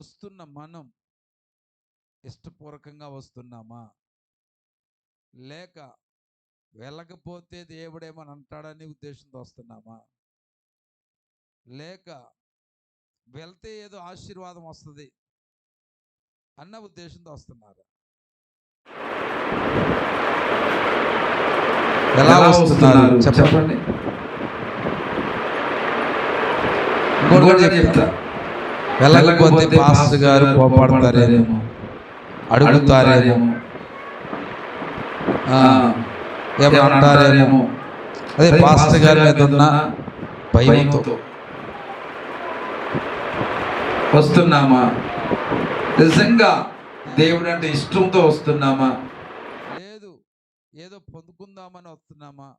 వస్తున్న మనం ఇష్టపూర్వకంగా వస్తున్నామా, లేక వెళ్ళకపోతే దేవుడేమని అంటాడని ఉద్దేశంతో వస్తున్నామా, లేక వెళ్తే ఏదో ఆశీర్వాదం వస్తుంది అన్న ఉద్దేశంతో వస్తున్నారు? ఎలా వస్తున్నారు చెప్పండి. చెప్తా, వెళ్ళకపోతే పాస్టర్ గారు కోపడతారేమో, అడుగుతారేమో, ఏమంటారేమో, అదే పాస్టర్ గారి మీద ఉన్న భయంతో వస్తున్నామా? నిజంగా దేవుడు అంటే ఇష్టంతో వస్తున్నామా? లేదు ఏదో పొందుకుందామని వస్తున్నామా?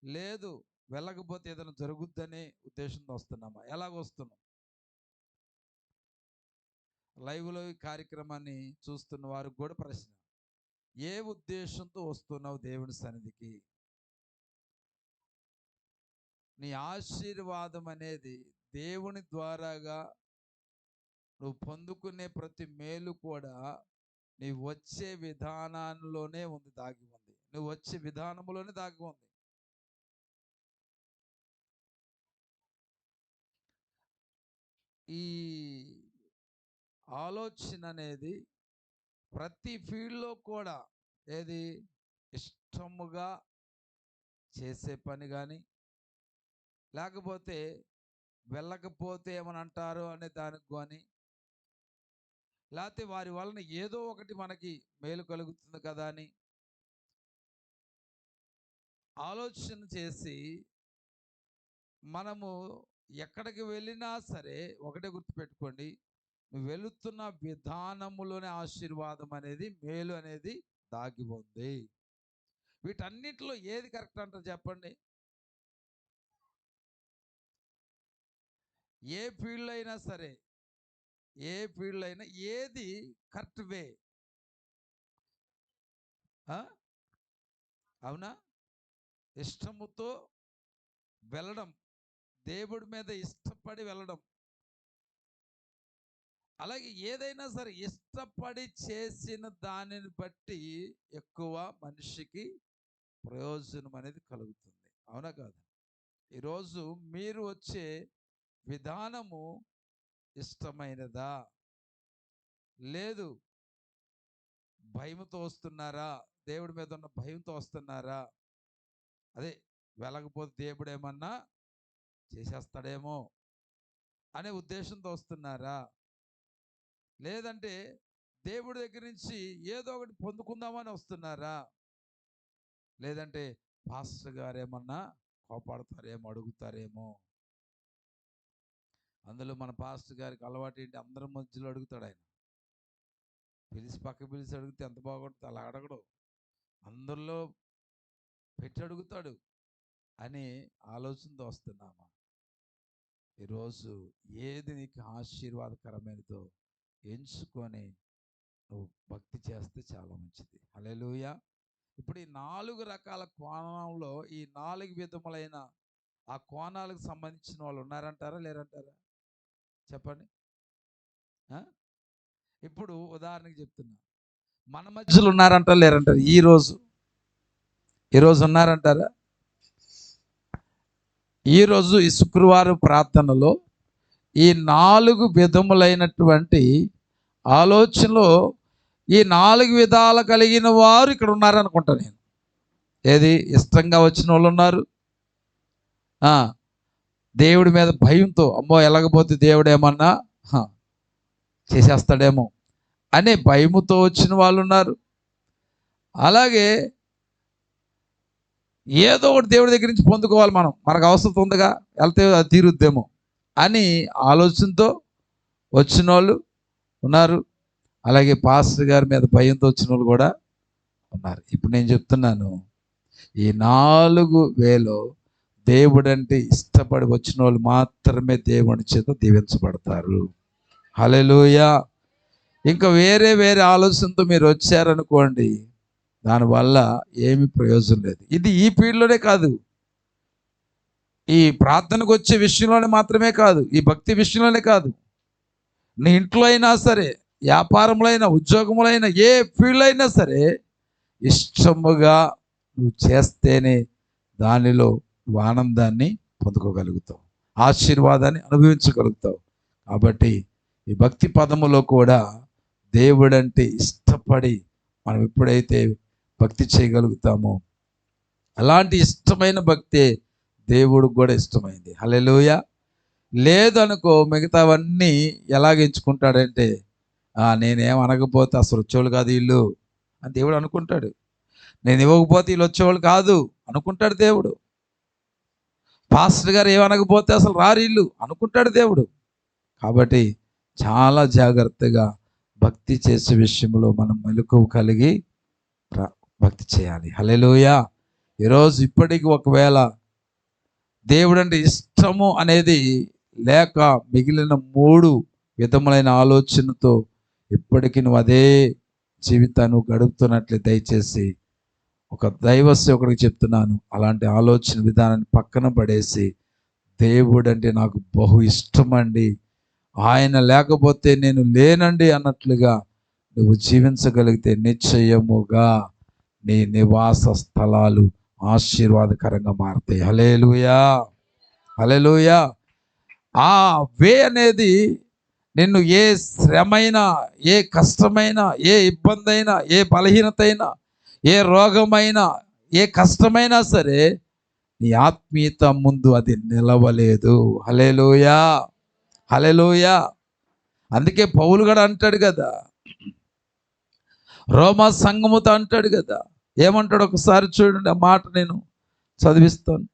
లేదు వెళ్ళకపోతే ఏదైనా జరుగుద్దనే ఉద్దేశంతో వస్తున్నామా? ఎలాగ వస్తున్నాం? లైవ్లో ఈ కార్యక్రమాన్ని చూస్తున్న వారికి కూడా ప్రశ్న, ఏ ఉద్దేశంతో వస్తున్నావు దేవుని సన్నిధికి? నీ ఆశీర్వాదం అనేది దేవుని ద్వారాగా నువ్వు పొందుకునే ప్రతి మేలు కూడా నీ వచ్చే విధానంలోనే ఉంది, దాగి ఉంది. నువ్వు వచ్చే విధానంలోనే దాగి ఉంది. ఈ ఆలోచన అనేది ప్రతి ఫీల్డ్లో కూడా, ఏది ఇష్టముగా చేసే పని కానీ, లేకపోతే వెళ్ళకపోతే ఏమని అంటారు అనే దానికి కానీ, లేకపోతే వారి వలన ఏదో ఒకటి మనకి మేలు కలుగుతుంది కదా అని ఆలోచన చేసి మనము ఎక్కడికి వెళ్ళినా సరే ఒకటే గుర్తుపెట్టుకోండి, నువ్వు వెళుతున్న విధానములోనే ఆశీర్వాదం అనేది, మేలు అనేది దాగి ఉంది. వీటన్నిటిలో ఏది కరెక్ట్ అంటారు చెప్పండి? ఏ ఫీల్డ్ అయినా సరే, ఏ ఫీల్డ్ అయినా ఏది కరెక్ట్ వే? అవునా? ఇష్టముతో వెళ్ళడం, దేవుడి మీద ఇష్టపడి వెళ్ళడం. అలాగే ఏదైనా సరే ఇష్టపడి చేసిన దానిని బట్టి ఎక్కువ మనిషికి ప్రయోజనం అనేది కలుగుతుంది. అవునా కాదు? ఈరోజు మీరు వచ్చే విధానము ఇష్టమైనదా, లేదు భయంతో వస్తున్నారా? దేవుడి మీద ఉన్న భయంతో వస్తున్నారా? అదే వెళ్ళకపోతే దేవుడు ఏమన్నా చేసేస్తాడేమో అనే ఉద్దేశంతో వస్తున్నారా? లేదంటే దేవుడి దగ్గర నుంచి ఏదో ఒకటి పొందుకుందామని వస్తున్నారా? లేదంటే పాస్టర్ గారు ఏమన్నా కోపాడతారేమో, అడుగుతారేమో? అందులో మన పాస్టర్ గారికి అలవాటు ఏంటి? అందరి మధ్యలో అడుగుతాడు. ఆయన పక్క పిలిచి అడిగితే ఎంత బాగుంటుంది. అలా అడగడు, అందరిలో పెట్టి అడుగుతాడు అని ఆలోచనతో వస్తున్నామా? ఈరోజు ఏది నీకు ఆశీర్వాదకరమైనదో ఎంచుకొని నువ్వు భక్తి చేస్తే చాలా మంచిది. హల్లెలూయా. ఇప్పుడు ఈ 4 రకాల కోణంలో ఈ 4 విధములైన ఆ కోణాలకు సంబంధించిన వాళ్ళు ఉన్నారంటారా, లేరంటారా చెప్పండి? ఇప్పుడు ఉదాహరణకి చెప్తున్నా, మన మధ్యలో ఉన్నారంటారా, లేరంటారా? ఈరోజు ఉన్నారంటారా? ఈరోజు ఈ శుక్రవారం ప్రార్థనలో ఈ 4 విధములైనటువంటి ఆలోచనలో ఈ 4 విధాలు కలిగిన వారు ఇక్కడ ఉన్నారనుకుంటా నేను. ఏది ఇష్టంగా వచ్చిన వాళ్ళు ఉన్నారు, దేవుడి మీద భయంతో అమ్మో ఎలాగపోతే దేవుడు ఏమన్నా చేసేస్తాడేమో అనే భయముతో వచ్చిన వాళ్ళు ఉన్నారు. అలాగే ఏదో ఒకటి దేవుడి దగ్గర నుంచి పొందుకోవాలి, మనకు అవసరం ఉందిగా, వెళ్తే అది తీరుద్దేమో అని ఆలోచనతో వచ్చిన వాళ్ళు ఉన్నారు. అలాగే పాస్టర్ గారి మీద భయంతో వచ్చిన వాళ్ళు కూడా ఉన్నారు. ఇప్పుడు నేను చెప్తున్నాను, ఈ 4,000 దేవుడంటే ఇష్టపడి వచ్చిన వాళ్ళు మాత్రమే దేవుని చేత దీవించబడతారు. హల్లెలూయా. ఇంకా వేరే ఆలోచనతో మీరు వచ్చారనుకోండి, దానివల్ల ఏమి ప్రయోజనం లేదు. ఇది ఈ ఫీల్డ్లోనే కాదు, ఈ ప్రార్థనకు వచ్చే విషయంలోనే మాత్రమే కాదు, ఈ భక్తి విషయంలోనే కాదు, నీ ఇంట్లో అయినా సరే, వ్యాపారంలో అయినా, ఉద్యోగంలో అయినా, ఏ ఫీల్డ్ అయినా సరే ఇష్టముగా నువ్వు చేస్తేనే దానిలో నువ్వు ఆనందాన్ని పొందుకోగలుగుతావు, ఆశీర్వాదాన్ని అనుభవించగలుగుతావు. కాబట్టి ఈ భక్తి పదములో కూడా దేవుడంటే ఇష్టపడి మనం ఎప్పుడైతే భక్తి చేయగలుగుతామో అలాంటి ఇష్టమైన భక్తే దేవుడికి కూడా ఇష్టమైంది. హల్లెలూయా. లేదనుకో మిగతావన్నీ ఎలాగ ఎంచుకుంటాడంటే నేనేం అనకపోతే అసలు వచ్చేవాళ్ళు కాదు వీళ్ళు అని దేవుడు అనుకుంటాడు. నేను ఇవ్వకపోతే వీళ్ళు వచ్చేవాళ్ళు కాదు అనుకుంటాడు దేవుడు. పాస్టర్ గారు ఏమనకపోతే అసలు రారు వీళ్ళు అనుకుంటాడు దేవుడు. కాబట్టి చాలా జాగ్రత్తగా భక్తి చేసే విషయంలో మనం మెలకువ కలిగి భక్తి చేయాలి. హల్లెలూయా. ఈరోజు ఇప్పటికి ఒకవేళ దేవుడు అంటే ఇష్టము అనేది లేక మిగిలిన 3 విధములైన ఆలోచనతో ఇప్పటికీ నువ్వు అదే జీవితాన్ని గడుపుతున్నట్లే దయచేసి ఒక దైవ సేవకుడికి చెప్తున్నాను, అలాంటి ఆలోచన విధానాన్ని పక్కన పడేసి దేవుడు అంటే నాకు బహు ఇష్టమండి, ఆయన లేకపోతే నేను లేనండి అన్నట్లుగా నువ్వు జీవించగలిగితే నిశ్చయముగా నీ నివాస స్థలాలు ఆశీర్వాదకరంగా మారుతాయి. హల్లెలూయా, హల్లెలూయా. ఆ వే అనేది నిన్ను ఏ శ్రమైనా, ఏ కష్టమైనా, ఏ ఇబ్బంది అయినా, ఏ బలహీనత అయినా, ఏ రోగమైనా, ఏ కష్టమైనా సరే నీ ఆత్మీయత ముందు అది నిలవలేదు. హల్లెలూయా, హల్లెలూయా. అందుకే పౌలు కూడా అంటాడు కదా, రోమా సంఘముతో అంటాడు కదా, ఏమంటాడు ఒకసారి చూడండి, ఆ మాట నేను చదివిస్తాను.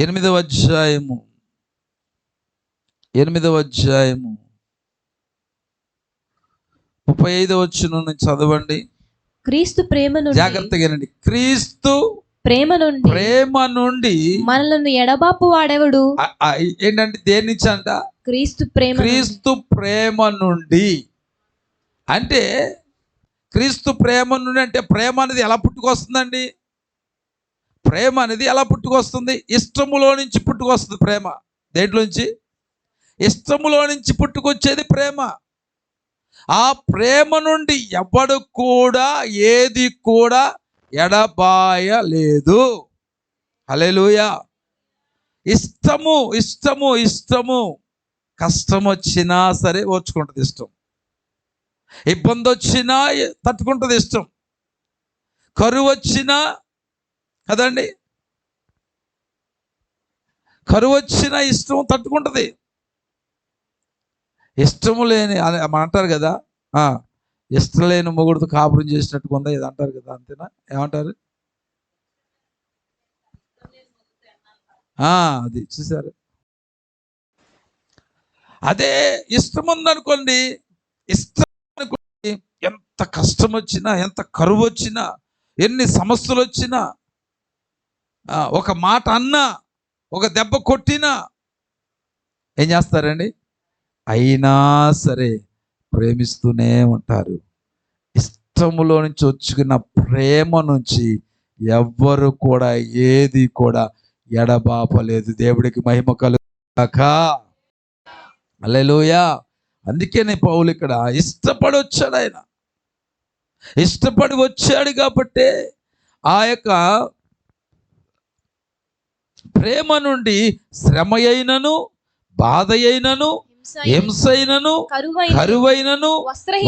ఎనిమిదవ అధ్యాయము 35వ వచనం నుంచి చదవండి. క్రీస్తు ప్రేమ నుండి, జాగ్రత్తగా వినండి, క్రీస్తు ప్రేమ నుండి మనలను ఎడబాపు వాడెవడు. ఏంటంటే దేని నుంచి అంట? క్రీస్తు ప్రేమ నుండి. అంటే క్రీస్తు ప్రేమ నుండి అంటే ప్రేమ అనేది ఎలా పుట్టుకొస్తుందండి? ప్రేమ అనేది ఎలా పుట్టుకొస్తుంది? ఇష్టములో నుంచి పుట్టుకొస్తుంది ప్రేమ. దేంట్లోంచి? ఇష్టములో నుంచి పుట్టుకొచ్చేది ప్రేమ. ఆ ప్రేమ నుండి ఎవడు కూడా ఏది కూడా ఎడబాయలేదు. హల్లెలూయా. ఇష్టము ఇష్టము ఇష్టము. కష్టం వచ్చినా సరే ఓర్చుకుంటుంది ఇష్టం, ఇబ్బంది వచ్చినా తట్టుకుంటుంది ఇష్టం, కరువు వచ్చినా కదండి, కరువు వచ్చినా ఇష్టం తట్టుకుంటుంది. ఇష్టము లేని అంటారు కదా, ఇష్టం లేని మొగుడుతో కాపురం చేసినట్టుగా ఉందా ఇది అంటారు కదా, అంతేనా? ఏమంటారు? అది చూసారు. అదే ఇష్టం ఉందనుకోండి, ఇష్టం అనుకోండి, ఎంత కష్టం వచ్చినా, ఎంత కరువు వచ్చినా, ఎన్ని సమస్యలు వచ్చినా, ఒక మాట అన్నా, ఒక దెబ్బ కొట్టినా ఏం చేస్తారండి? అయినా సరే ప్రేమిస్తూనే ఉంటారు. ఇష్టములో నుంచి వచ్చుకున్న ప్రేమ నుంచి ఎవ్వరు కూడా ఏది కూడా ఎడబాపలేదు. దేవుడికి మహిమ కలుగాక. హల్లెలూయా. అందుకనే పౌలు ఇక్కడ ఇష్టపడి వచ్చాడు. ఆయన ఇష్టపడి వచ్చాడు కాబట్టి ఆ యొక్క ప్రేమ నుండి శ్రమ అయినను, బాధ అయినను, హింసైనను, కరువైనను,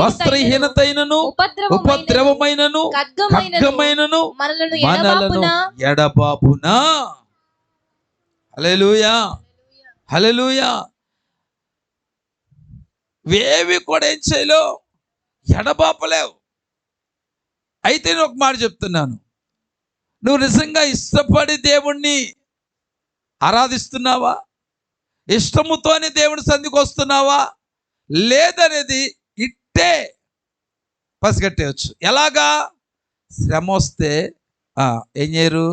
వస్త్రహీనతైనను, ఉపద్రవమైనను, ఖడ్గమైనను మనలను ఎడబాపునా. హల్లెలూయా, హల్లెలూయా. వేవి కూడా ఏం చేయలేవు, ఎడబాపలేవు. అయితే నేను ఒక మాట చెప్తున్నాను, నువ్వు నిజంగా ఇష్టపడి దేవుణ్ణి ఆరాధిస్తున్నావా? ఇష్టముతోనే దేవుడి సన్నిధికి వస్తున్నావా లేదనేది ఇట్టే పసిగట్టేయచ్చు. ఎలాగా? శ్రమ వస్తే ఏం చేయరు?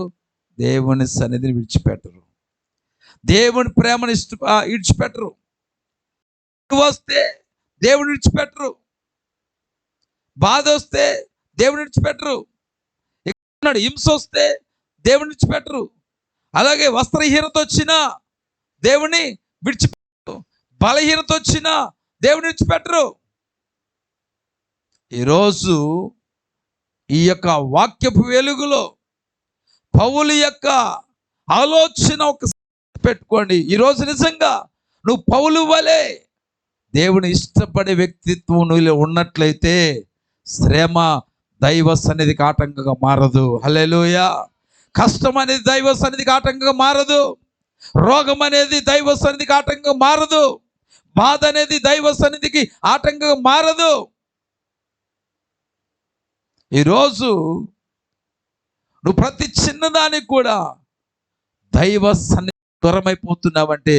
దేవుని సన్నిధిని విడిచిపెట్టరు, దేవుని ప్రేమను విడిచిపెట్టరు. వస్తే దేవుని విడిచిపెట్టరు. బాధ వస్తే దేవుని విడిచిపెట్టరు. ఇక్కడ హింస వస్తే దేవుని విడిచిపెట్టరు. అలాగే వస్త్రహీనత వచ్చినా దేవుని విడిచిపెట్టరు. బలహీనత వచ్చినా దేవుని విడిచిపెట్టరు. ఈరోజు ఈ యొక్క వాక్యపు వెలుగులో పౌలు యొక్క ఆలోచన ఒక పెట్టుకోండి. ఈరోజు నిజంగా నువ్వు పౌలు వలె దేవుని ఇష్టపడే వ్యక్తిత్వం నువ్వు ఉన్నట్లయితే శ్రమ దైవ సన్నిధికి ఆటంకంగా మారదు. హల్లెలూయా. కష్టం అనేది దైవ సన్నిధికి ఆటంకంగా మారదు. రోగం అనేది దైవ సన్నిధికి ఆటంకంగా మారదు. బాధ అనేది దైవ సన్నిధికి ఆటంకంగా మారదు. ఈరోజు నువ్వు ప్రతి చిన్నదానికి కూడా దైవ సన్నిధి దూరమైపోతున్నావంటే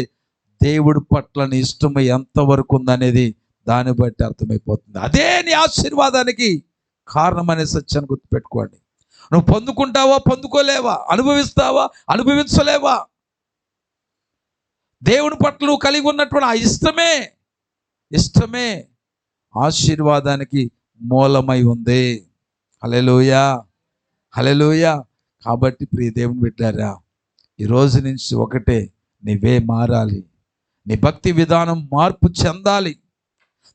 దేవుడి పట్ల నీ ఇష్టం ఎంతవరకు ఉందనేది దాన్ని బట్టి అర్థమైపోతుంది. అదే నీ ఆశీర్వాదానికి కారణమనే సత్యాన్ని గుర్తుపెట్టుకోండి. నువ్వు పొందుకుంటావా, పొందుకోలేవా, అనుభవిస్తావా, అనుభవించలేవా, దేవుని పట్ల నువ్వు కలిగి ఉన్నటువంటి ఆ ఇష్టమే ఆశీర్వాదానికి మూలమై ఉంది. హల్లెలూయా, హల్లెలూయా. కాబట్టి ప్రియ దేవుని బిడ్డలారా, ఈరోజు నుంచి ఒకటే, నీవే మారాలి. నీ భక్తి విధానం మార్పు చెందాలి.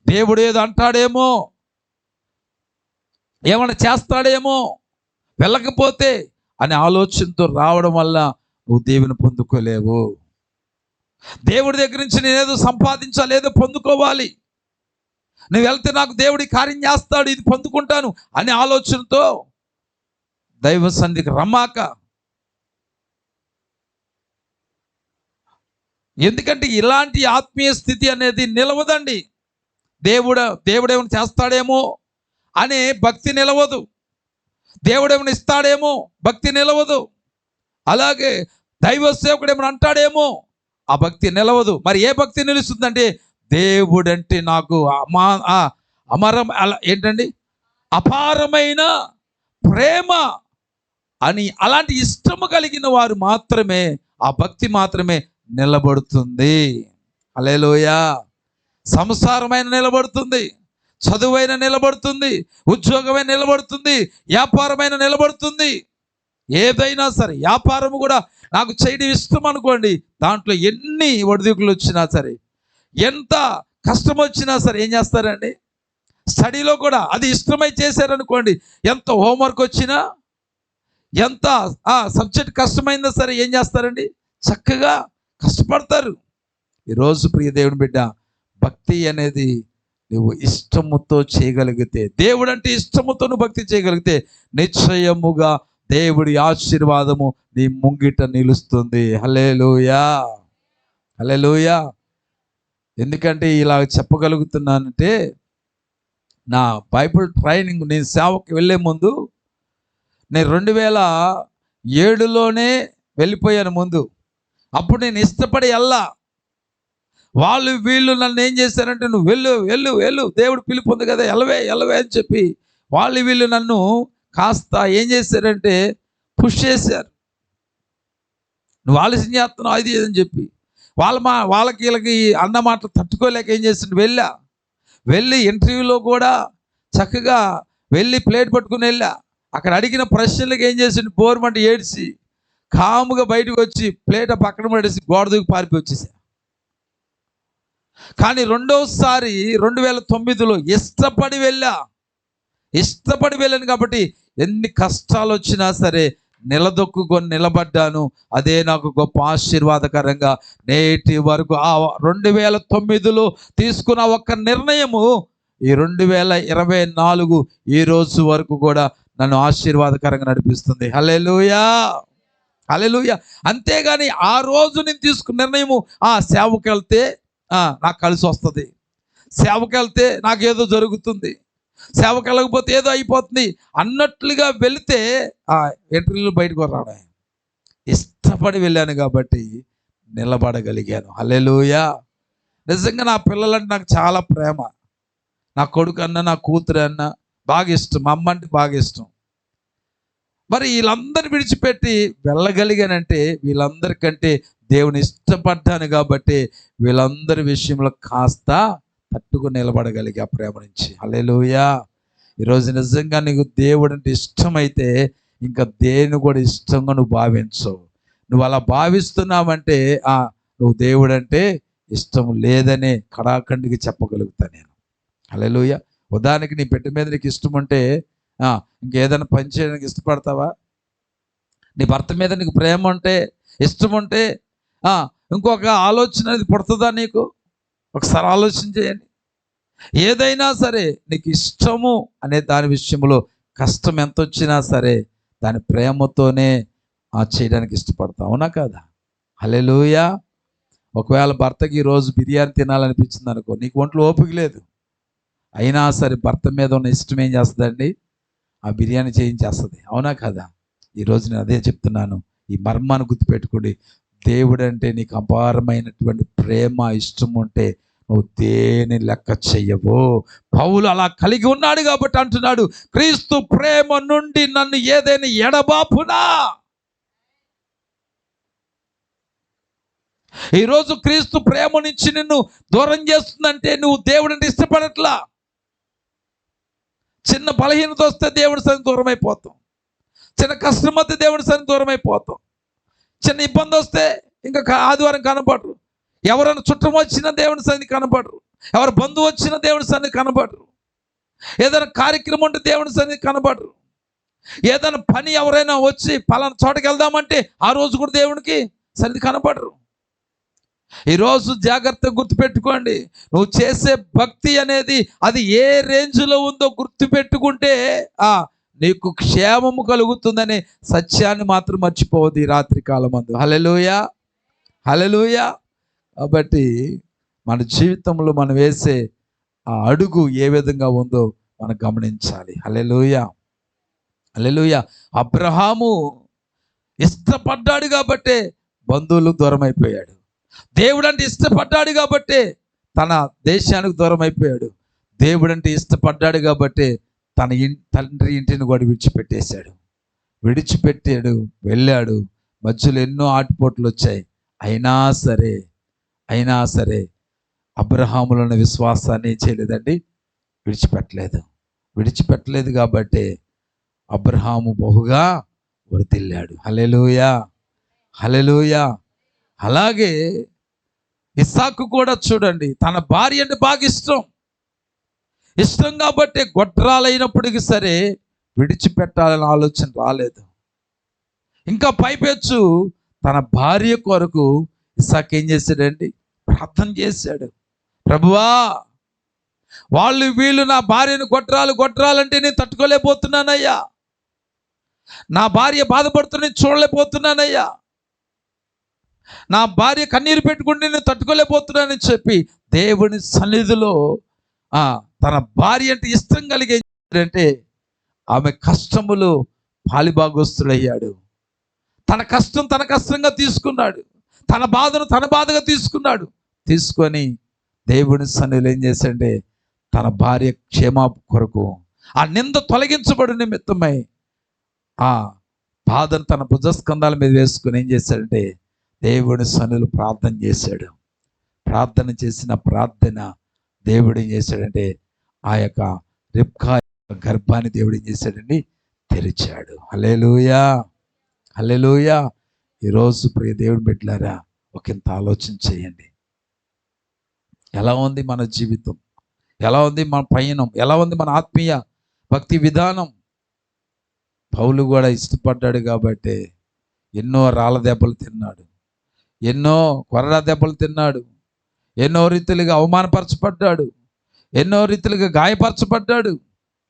దేవుడు ఏదో అంటాడేమో, ఏమైనా చేస్తాడేమో, వెళ్ళకపోతే అనే ఆలోచనతో రావడం వల్ల నువ్వు దేవుని పొందుకోలేవు. దేవుడి దగ్గర నుంచి నేనేదో సంపాదించాలి, ఏదో పొందుకోవాలి, నువ్వు వెళ్తే నాకు దేవుడి కార్యం చేస్తాడు, ఇది పొందుకుంటాను అనే ఆలోచనతో దైవ సన్నిధికి రమ్మాక. ఎందుకంటే ఇలాంటి ఆత్మీయ స్థితి అనేది నిలవదండి. దేవుడేమైనా చేస్తాడేమో అనే భక్తి నిలవదు. దేవుడేమైనా ఇస్తాడేమో భక్తి నిలవదు. అలాగే దైవ సేవకుడు ఏమైనా అంటాడేమో ఆ భక్తి నిలవదు. మరి ఏ భక్తి నిలుస్తుందంటే దేవుడంటే నాకు ఏంటండి అపారమైన ప్రేమ అని అలాంటి ఇష్టము కలిగిన వారు మాత్రమే ఆ భక్తి మాత్రమే నిలబడుతుంది. హల్లెలూయా. సంసారమైన నిలబడుతుంది, చదువైన నిలబడుతుంది, ఉద్యోగమైన నిలబడుతుంది, వ్యాపారమైన నిలబడుతుంది. ఏదైనా సరే వ్యాపారము కూడా నాకు చేయడం ఇష్టం అనుకోండి, దాంట్లో ఎన్ని ఒడిదుడుకులు వచ్చినా సరే, ఎంత కష్టం వచ్చినా సరే ఏం చేస్తారండి, స్టడీలో కూడా అది ఇష్టమై చేశారనుకోండి, ఎంత హోంవర్క్ వచ్చినా, ఎంత సబ్జెక్ట్ కష్టమైందా సరే ఏం చేస్తారండి, చక్కగా కష్టపడతారు. ఈరోజు ప్రియ దేవుని బిడ్డ, భక్తి అనేది నువ్వు ఇష్టముతో చేయగలిగితే, దేవుడు అంటే ఇష్టముతో నువ్వు భక్తి చేయగలిగితే నిశ్చయముగా దేవుడి ఆశీర్వాదము నీ ముంగిట నిలుస్తుంది. హల్లెలూయా, హల్లెలూయా. ఎందుకంటే ఇలా చెప్పగలుగుతున్నానంటే నా బైబిల్ ట్రైనింగ్, నేను సేవకి వెళ్ళే ముందు నేను 2007లోనే వెళ్ళిపోయాను ముందు. అప్పుడు నేను ఇష్టపడి వాళ్ళు వీళ్ళు నన్ను ఏం చేశారంటే, నువ్వు వెళ్ళు వెళ్ళు వెళ్ళు, దేవుడు పిలుపు ఉంది కదా, ఎలవే అని చెప్పి వీళ్ళు నన్ను కాస్త ఏం చేశారంటే పుష్ చేశారు. నువ్వు ఆలస్యం చేస్తున్నావు అది అని చెప్పి వాళ్ళకి వీళ్ళకి అన్న మాటలు తట్టుకోలేక ఏం చేస్తుంటే వెళ్ళి ఇంటర్వ్యూలో కూడా చక్కగా వెళ్ళి ప్లేట్ పట్టుకుని అక్కడ అడిగిన ప్రశ్నలకు ఏం చేసిండు, బోర్మంట ఏడ్చి కాముగా బయటకు వచ్చి ప్లేట్ పక్కన పడేసి గోడ దూకి పారిపోయి వచ్చేసా. కానీ రెండోసారి 2009లో ఇష్టపడి వెళ్ళాను కాబట్టి ఎన్ని కష్టాలు వచ్చినా సరే నిలదొక్కుకొని నిలబడ్డాను. అదే నాకు గొప్ప ఆశీర్వాదకరంగా నేటి వరకు 2009లో తీసుకున్న ఒక్క నిర్ణయము ఈ 2024 ఈ రోజు వరకు కూడా నన్ను ఆశీర్వాదకరంగా నడిపిస్తుంది. హల్లెలూయా, హల్లెలూయా. అంతేగాని ఆ రోజు నేను తీసుకున్న నిర్ణయము సేవకి వెళ్తే నాకు కలిసి వస్తుంది, సేవకి వెళ్తే నాకేదో జరుగుతుంది, సేవకి వెళ్ళకపోతే ఏదో అయిపోతుంది అన్నట్లుగా వెళితే ఇంటర్వ్యూలు బయటకు రావడం. ఇష్టపడి వెళ్ళాను కాబట్టి నిలబడగలిగాను. హల్లెలూయా. నిజంగా నా పిల్లలంటే నాకు చాలా ప్రేమ. నా కొడుకు అన్న, నా కూతురు అన్న బాగా ఇష్టం, మా అమ్మ అంటే బాగా ఇష్టం. మరి వీళ్ళందరిని విడిచిపెట్టి వెళ్ళగలిగానంటే వీళ్ళందరికంటే దేవుని ఇష్టపడ్డాను కాబట్టి వీళ్ళందరి విషయంలో కాస్త తట్టుకుని నిలబడగలిగే ఆ ప్రేమ నుంచి. హల్లెలూయా. ఈరోజు నిజంగా నీకు దేవుడు అంటే ఇష్టమైతే ఇంకా దేని కూడా ఇష్టంగా నువ్వు భావించవు. నువ్వు అలా భావిస్తున్నావంటే నువ్వు దేవుడు అంటే ఇష్టం లేదనే కడాఖండికి చెప్పగలుగుతా నేను. హల్లెలూయా. ఉదాహరణకి నీ బిడ్డ మీద నీకు ఇష్టం ఉంటే ఇంకేదైనా పని చేయడానికి ఇష్టపడతావా? నీ భర్త మీద నీకు ప్రేమ ఉంటే, ఇష్టం ఉంటే ఇంకొక ఆలోచన అనేది పుడుతుందా నీకు? ఒకసారి ఆలోచన చేయండి. ఏదైనా సరే నీకు ఇష్టము అనే దాని విషయంలో కష్టం ఎంత వచ్చినా సరే దాని ప్రేమతోనే చేయడానికి ఇష్టపడతావు, అవునా కదా? హల్లెలూయా. ఒకవేళ భర్తకి ఈరోజు బిర్యానీ తినాలనిపించింది అనుకో, నీకు ఒంట్లో ఓపిక లేదు, అయినా సరే భర్త మీద ఉన్న ఇష్టం ఏం చేస్తుందండి? ఆ బిర్యానీ చేయించేస్తుంది, అవునా కదా? ఈరోజు నేను అదే చెప్తున్నాను. ఈ మర్మాన్ని గుర్తుపెట్టుకోండి. దేవుడు అంటే నీకు అపారమైనటువంటి ప్రేమ, ఇష్టం ఉంటే నువ్వు దేని లెక్క చెయ్యవు. పౌలు అలా కలిగి ఉన్నాడు కాబట్టి అంటున్నాడు, క్రీస్తు ప్రేమ నుండి నన్ను ఏదైనా ఎడబాపునా. ఈరోజు క్రీస్తు ప్రేమ నుంచి నిన్ను దూరం చేస్తుందంటే నువ్వు దేవుడిని ఇష్టపడట్లా. చిన్న బలహీనత వస్తే దేవుడి సన్నిధికి దూరం అయిపోతాం. చిన్న కష్టం వస్తే దేవుడి సన్నిధికి దూరం అయిపోతాం. చిన్న ఇబ్బంది వస్తే ఇంకా ఆదివారం కనపడరు. ఎవరైనా చుట్టం వచ్చినా దేవుడి సన్నిధికి కనపడరు. ఎవరు బంధువు వచ్చినా దేవుడి సన్నిధికి కనపడరు. ఏదైనా కార్యక్రమం ఉంటే దేవుడి సన్నిధికి కనపడరు. ఏదైనా పని ఎవరైనా వచ్చి పలానా చోటకి వెళ్దామంటే ఆ రోజు కూడా దేవుడికి సన్నిధికి కనపడరు. ఈరోజు జాగ్రత్తగా గుర్తుపెట్టుకోండి. నువ్వు చేసే భక్తి అనేది అది ఏ రేంజ్లో ఉందో గుర్తుపెట్టుకుంటే నీకు క్షేమము కలుగుతుందనే సత్యాన్ని మాత్రం మర్చిపోవద్దు ఈ రాత్రి కాలమందు. హల్లెలూయా, హల్లెలూయా. కాబట్టి మన జీవితంలో మనం వేసే ఆ అడుగు ఏ విధంగా ఉందో మనం గమనించాలి. హల్లెలూయా, హల్లెలూయా. అబ్రహాము ఇష్టపడ్డాడు కాబట్టే బంధువులు దూరం అయిపోయాడు. దేవుడు అంటే ఇష్టపడ్డాడు కాబట్టే తన దేశానికి దూరం అయిపోయాడు. దేవుడు అంటే ఇష్టపడ్డాడు కాబట్టే తన తండ్రి ఇంటిని కూడా విడిచిపెట్టాడు, వెళ్ళాడు. మధ్యలో ఎన్నో ఆటుపోట్లు వచ్చాయి. అయినా సరే అబ్రహాములోని విశ్వాసాన్ని చేయలేదండి, విడిచిపెట్టలేదు కాబట్టి అబ్రహాము బహుగా వర్ధిల్లాడు. హల్లెలూయా, హల్లెలూయా. అలాగే ఇస్సాకు కూడా చూడండి, తన భార్య అంటే బాగా ఇష్టం కాబట్టి గొడ్రాలైనప్పటికీ సరే విడిచిపెట్టాలని ఆలోచన రాలేదు. ఇంకా పైపెచ్చు తన భార్య కొరకు ఇస్సాకు ఏం చేశాడండి? ప్రార్థన చేశాడు. ప్రభువా, వీళ్ళు నా భార్యను గొడ్రాలంటే నేను తట్టుకోలేకపోతున్నానయ్యా. నా భార్య బాధపడుతున్న చూడలేకపోతున్నానయ్యా. నా భార్య కన్నీరు పెట్టుకుంటే నేను తట్టుకోలేకపోతున్నానని చెప్పి దేవుని సన్నిధిలో తన భార్య అంటే ఇష్టం కలిగేంటే ఆమె కష్టములు పాలిభాగస్తుడయ్యాడు. తన కష్టంగా తీసుకున్నాడు. తన బాధను తన బాధగా తీసుకొని దేవుని సన్నిధిలో ఏం చేశాడంటే తన భార్య క్షేమాపు కొరకు ఆ నింద తొలగించబడి నిమిత్తమై ఆ బాధను తన భుజస్కంధాల మీద వేసుకొని ఏం చేశాడంటే దేవుని సన్నిధిలో ప్రార్థన చేశాడు. ప్రార్థన చేసిన ప్రార్థన దేవుడు ఏం చేశాడంటే ఆ యొక్క రిబ్కా గర్భాన్ని దేవుడు ఏం చేశాడండి? తెరిచాడు. హల్లెలూయా, హల్లెలూయా. ఈరోజు ప్రియ దేవుని బిడ్డలారా, ఒకంత ఆలోచన చేయండి. ఎలా ఉంది మన జీవితం? ఎలా ఉంది మన పయనం? ఎలా ఉంది మన ఆత్మీయ భక్తి విధానం? పౌలు కూడా ఇష్టపడ్డాడు కాబట్టి ఎన్నో రాళ్ళ దెబ్బలు తిన్నాడు, ఎన్నో కొరడా దెబ్బలు తిన్నాడు, ఎన్నో రీతిలుగా అవమానపరచబడ్డాడు, ఎన్నో రీతిలుగా గాయపరచబడ్డాడు.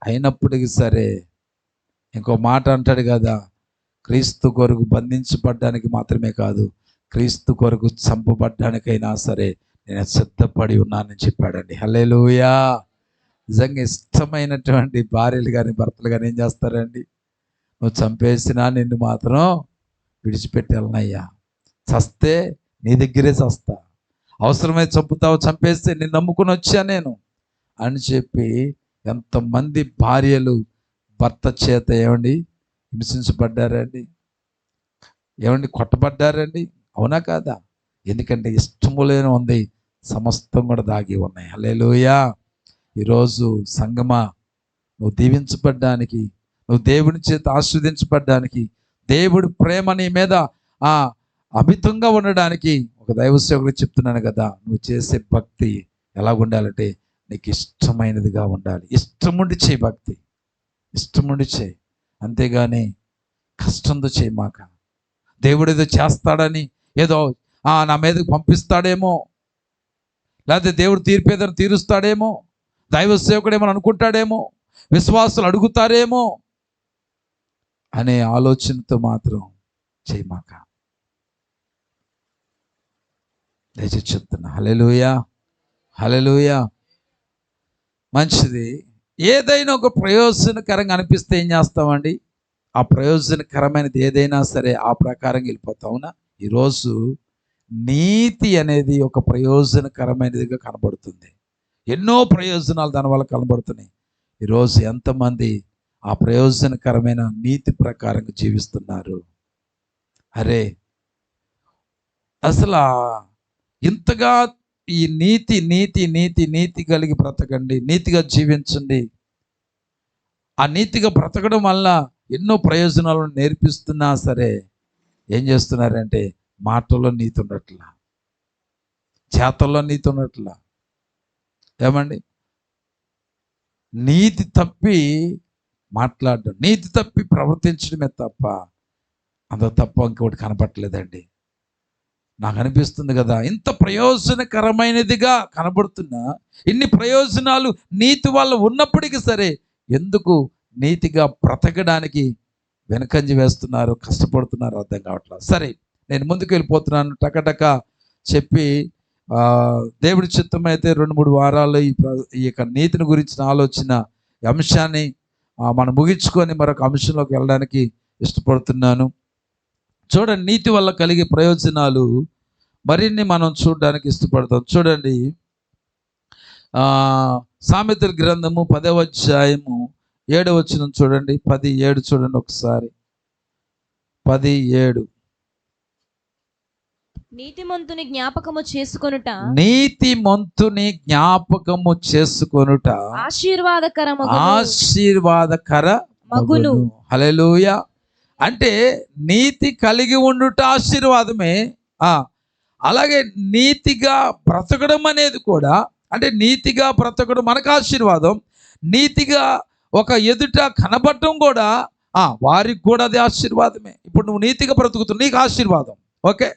అయినప్పటికీ సరే ఇంకో మాట అంటాడు కదా, క్రీస్తు కొరకు బంధించబడ్డానికి మాత్రమే కాదు, క్రీస్తు కొరకు చంపబడ్డానికైనా సరే నేను సిద్ధపడి ఉన్నానని చెప్పాడండి. హల్లెలూయా. నిజంగా ఇష్టమైనటువంటి భార్యలు కానీ భర్తలు కానీ ఏం చేస్తారండి? నువ్వు చంపేసినా నిన్ను మాత్రం విడిచిపెట్టాలనయ్యా. చస్తే నీ దగ్గరే చస్తా, అవసరమైతే చంపుతావు, చంపేస్తే నేను నమ్ముకుని వచ్చా నేను అని చెప్పి ఎంతమంది భార్యలు భర్త చేత హింసించబడ్డారండి, కొట్టబడ్డారండి, అవునా కాదా? ఎందుకంటే ఇష్టము లేని ఉంది సమస్తం కూడా దాగి ఉన్నాయి. హల్లెలూయా. ఈరోజు సంగమా, నువ్వు దీవించబడ్డానికి, నువ్వు దేవుని చేత ఆస్వాదించబడ్డానికి, దేవుడి ప్రేమ నీ మీద ఆ అమితంగా ఉండడానికి ఒక దైవ సేవకుడు చెప్తున్నాను కదా, నువ్వు చేసే భక్తి ఎలా ఉండాలంటే నీకు ఇష్టమైనదిగా ఉండాలి. ఇష్టముండి చేయి భక్తి, ఇష్టముండి చేయి. అంతేగాని కష్టంతో చేయి మాక. దేవుడు ఏదో చేస్తాడని, ఏదో నా మీదకి పంపిస్తాడేమో, లేకపోతే దేవుడు తీర్పు ఏదైనా తీరుస్తాడేమో, దైవ సేవకుడు ఏమని అనుకుంటాడేమో, విశ్వాసులు అడుగుతారేమో అనే ఆలోచనతో మాత్రం చేయమాక. దయచేసి చెప్తున్నా. హల్లెలూయా, హల్లెలూయా. మంచిది. ఏదైనా ఒక ప్రయోజనకరంగా అనిపిస్తే ఏం చేస్తామండి? ఆ ప్రయోజనకరమైనది ఏదైనా సరే ఆ ప్రకారంగా వెళ్ళిపోతాం. అవునా? ఈరోజు నీతి అనేది ఒక ప్రయోజనకరమైనదిగా కనబడుతుంది. ఎన్నో ప్రయోజనాలు దానివల్ల కనబడుతున్నాయి. ఈరోజు ఎంతమంది ఆ ప్రయోజనకరమైన నీతి ప్రకారంగా జీవిస్తున్నారు? అరే, అసలు ఇంతగా ఈ నీతి నీతి నీతి నీతి కలిగి బ్రతకండి, నీతిగా జీవించండి. ఆ నీతిగా బ్రతకడం వల్ల ఎన్నో ప్రయోజనాలను నేర్పిస్తున్నా సరే ఏం చేస్తున్నారంటే మాటల్లో నీతి ఉండట్లా, చేతల్లో నీతి ఉండట్లా. ఏమండి? నీతి తప్పి మాట్లాడడం, నీతి తప్పి ప్రవర్తించడమే తప్ప అంత తప్ప ఇంకోటి కనపట్లేదండి. నాకు అనిపిస్తుంది కదా, ఇంత ప్రయోజనకరమైనదిగా కనబడుతున్నా, ఇన్ని ప్రయోజనాలు నీతి వల్ల ఉన్నప్పటికీ సరే ఎందుకు నీతిగా బ్రతకడానికి వెనకంజ వేస్తున్నారు, కష్టపడుతున్నారు అర్థం కావట్లేదు. సరే, నేను ముందుకు వెళ్ళిపోతున్నాను. టకటక చెప్పి దేవుడి చిత్తం అయితే 2-3 వారాల్లో ఈ యొక్క నీతిని గురించిన ఆలోచన అంశాన్ని మనం ముగించుకొని మరొక అంశంలోకి వెళ్ళడానికి ఇష్టపడుతున్నాను. చూడండి, నీతి వల్ల కలిగే ప్రయోజనాలు మరిన్ని మనం చూడడానికి ఇష్టపడతాం. చూడండి, సామెతల గ్రంథము 10వ అధ్యాయము 7వ వచనం చూడండి. 10:7 చూడండి ఒకసారి. 10:7. నీతిమంతుని జ్ఞాపకము చేసుకొనుట, నీతిమంతుని జ్ఞాపకము చేసుకొనుట ఆశీర్వాదకర మగును. హల్లెలూయా. అంటే నీతి కలిగి ఉండుట ఆశీర్వాదమే. అలాగే నీతిగా బ్రతకడం అనేది కూడా, అంటే నీతిగా బ్రతకడం మనకు ఆశీర్వాదం. నీతిగా ఒక ఎదుట కనబడటం కూడా వారికి కూడా అది ఆశీర్వాదమే. ఇప్పుడు నువ్వు నీతిగా బ్రతుకుతున్నా, నీకు ఆశీర్వాదం. ఓకే,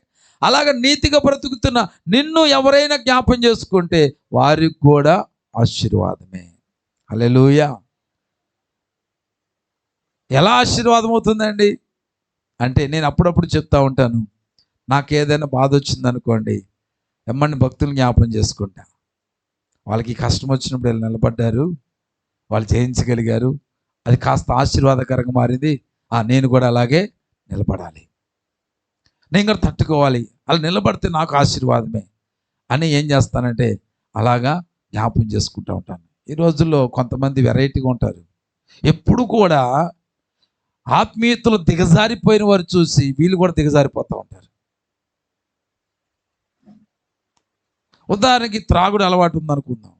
అలాగే నీతిగా బ్రతుకుతున్న నిన్ను ఎవరైనా జ్ఞాపం చేసుకుంటే వారికి కూడా ఆశీర్వాదమే. హల్లెలూయా. ఎలా ఆశీర్వాదం అవుతుందండి అంటే, నేను అప్పుడప్పుడు చెప్తా ఉంటాను, నాకు ఏదైనా బాధ వచ్చిందనుకోండి, ఎమ్మని భక్తులు జ్ఞాపం చేసుకుంటా. వాళ్ళకి కష్టం వచ్చినప్పుడు వీళ్ళు నిలబడ్డారు, వాళ్ళు జయించగలిగారు, అది కాస్త ఆశీర్వాదకరంగా మారింది. నేను కూడా అలాగే నిలబడాలి, నేను కూడా తట్టుకోవాలి, అలా నిలబడితే నాకు ఆశీర్వాదమే అని ఏం చేస్తానంటే అలాగా జ్ఞాపం చేసుకుంటూ ఉంటాను. ఈ రోజుల్లో కొంతమంది వెరైటీగా ఉంటారు. ఎప్పుడు కూడా ఆత్మీయతలు దిగజారిపోయిన వారు చూసి వీళ్ళు కూడా దిగజారిపోతూ ఉంటారు. ఉదాహరణకి త్రాగుడు అలవాటు ఉందనుకుందాం.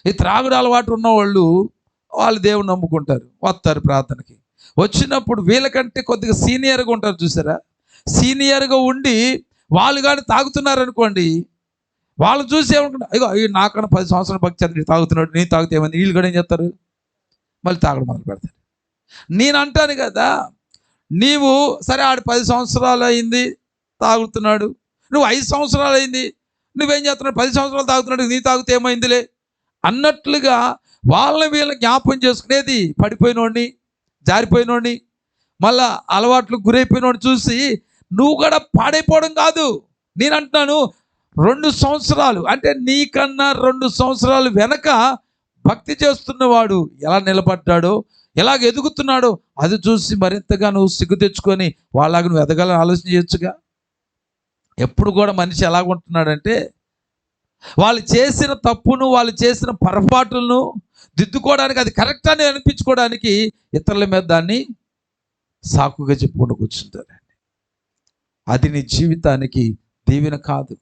ఈ త్రాగుడు అలవాటు ఉన్న వాళ్ళు దేవుని నమ్ముకుంటారు, వస్తారు ప్రార్థనకి. వచ్చినప్పుడు వీళ్ళకంటే కొద్దిగా సీనియర్గా ఉంటారు చూసారా, సీనియర్గా ఉండి వాళ్ళు కానీ తాగుతున్నారు అనుకోండి, వాళ్ళు చూసి ఏమనుకుంటారు, అయ్యో నాకన్నా 10 సంవత్సరాల భక్తి చదివి తాగుతున్నాడు, నేను తాగితే ఏమైంది, వీళ్ళు కూడా ఏం చేస్తారు, మళ్ళీ తాగడం మొదలు పెడతారు. నేను అంటాను కదా, నీవు సరే ఆడు 10 సంవత్సరాలు అయింది తాగుతున్నాడు, నువ్వు 5 సంవత్సరాలు అయింది నువ్వేం చేస్తున్నాడు, 10 సంవత్సరాలు తాగుతున్నాడు, నీ తాగితే ఏమైందిలే అన్నట్లుగా వాళ్ళని వీళ్ళని జ్ఞాపం చేసుకునేది. పడిపోయినోడిని, జారిపోయినోడిని, మళ్ళా అలవాట్లకు గురైపోయినోడిని చూసి నువ్వు కూడా పాడైపోవడం కాదు. నేను అంటున్నాను, 2 సంవత్సరాలు అంటే నీకన్నా 2 సంవత్సరాలు వెనక భక్తి చేస్తున్నవాడు ఎలా నిలబడ్డాడో, ఎలాగ ఎదుగుతున్నాడో అది చూసి మరింతగా నువ్వు సిగ్గు తెచ్చుకొని వాళ్ళగా నువ్వు ఎదగాలని ఆలోచన చేయొచ్చుగా. ఎప్పుడు కూడా మనిషి ఎలాగుంటున్నాడంటే, వాళ్ళు చేసిన తప్పును, వాళ్ళు చేసిన పొరపాటులను దిద్దుకోవడానికి, అది కరెక్ట్ అని అనిపించుకోవడానికి ఇతరుల మీద దాన్ని సాకుగా చెప్పుకుంటూ కూర్చుంటారండి. అది నీ జీవితానికి దీవెన కాదు.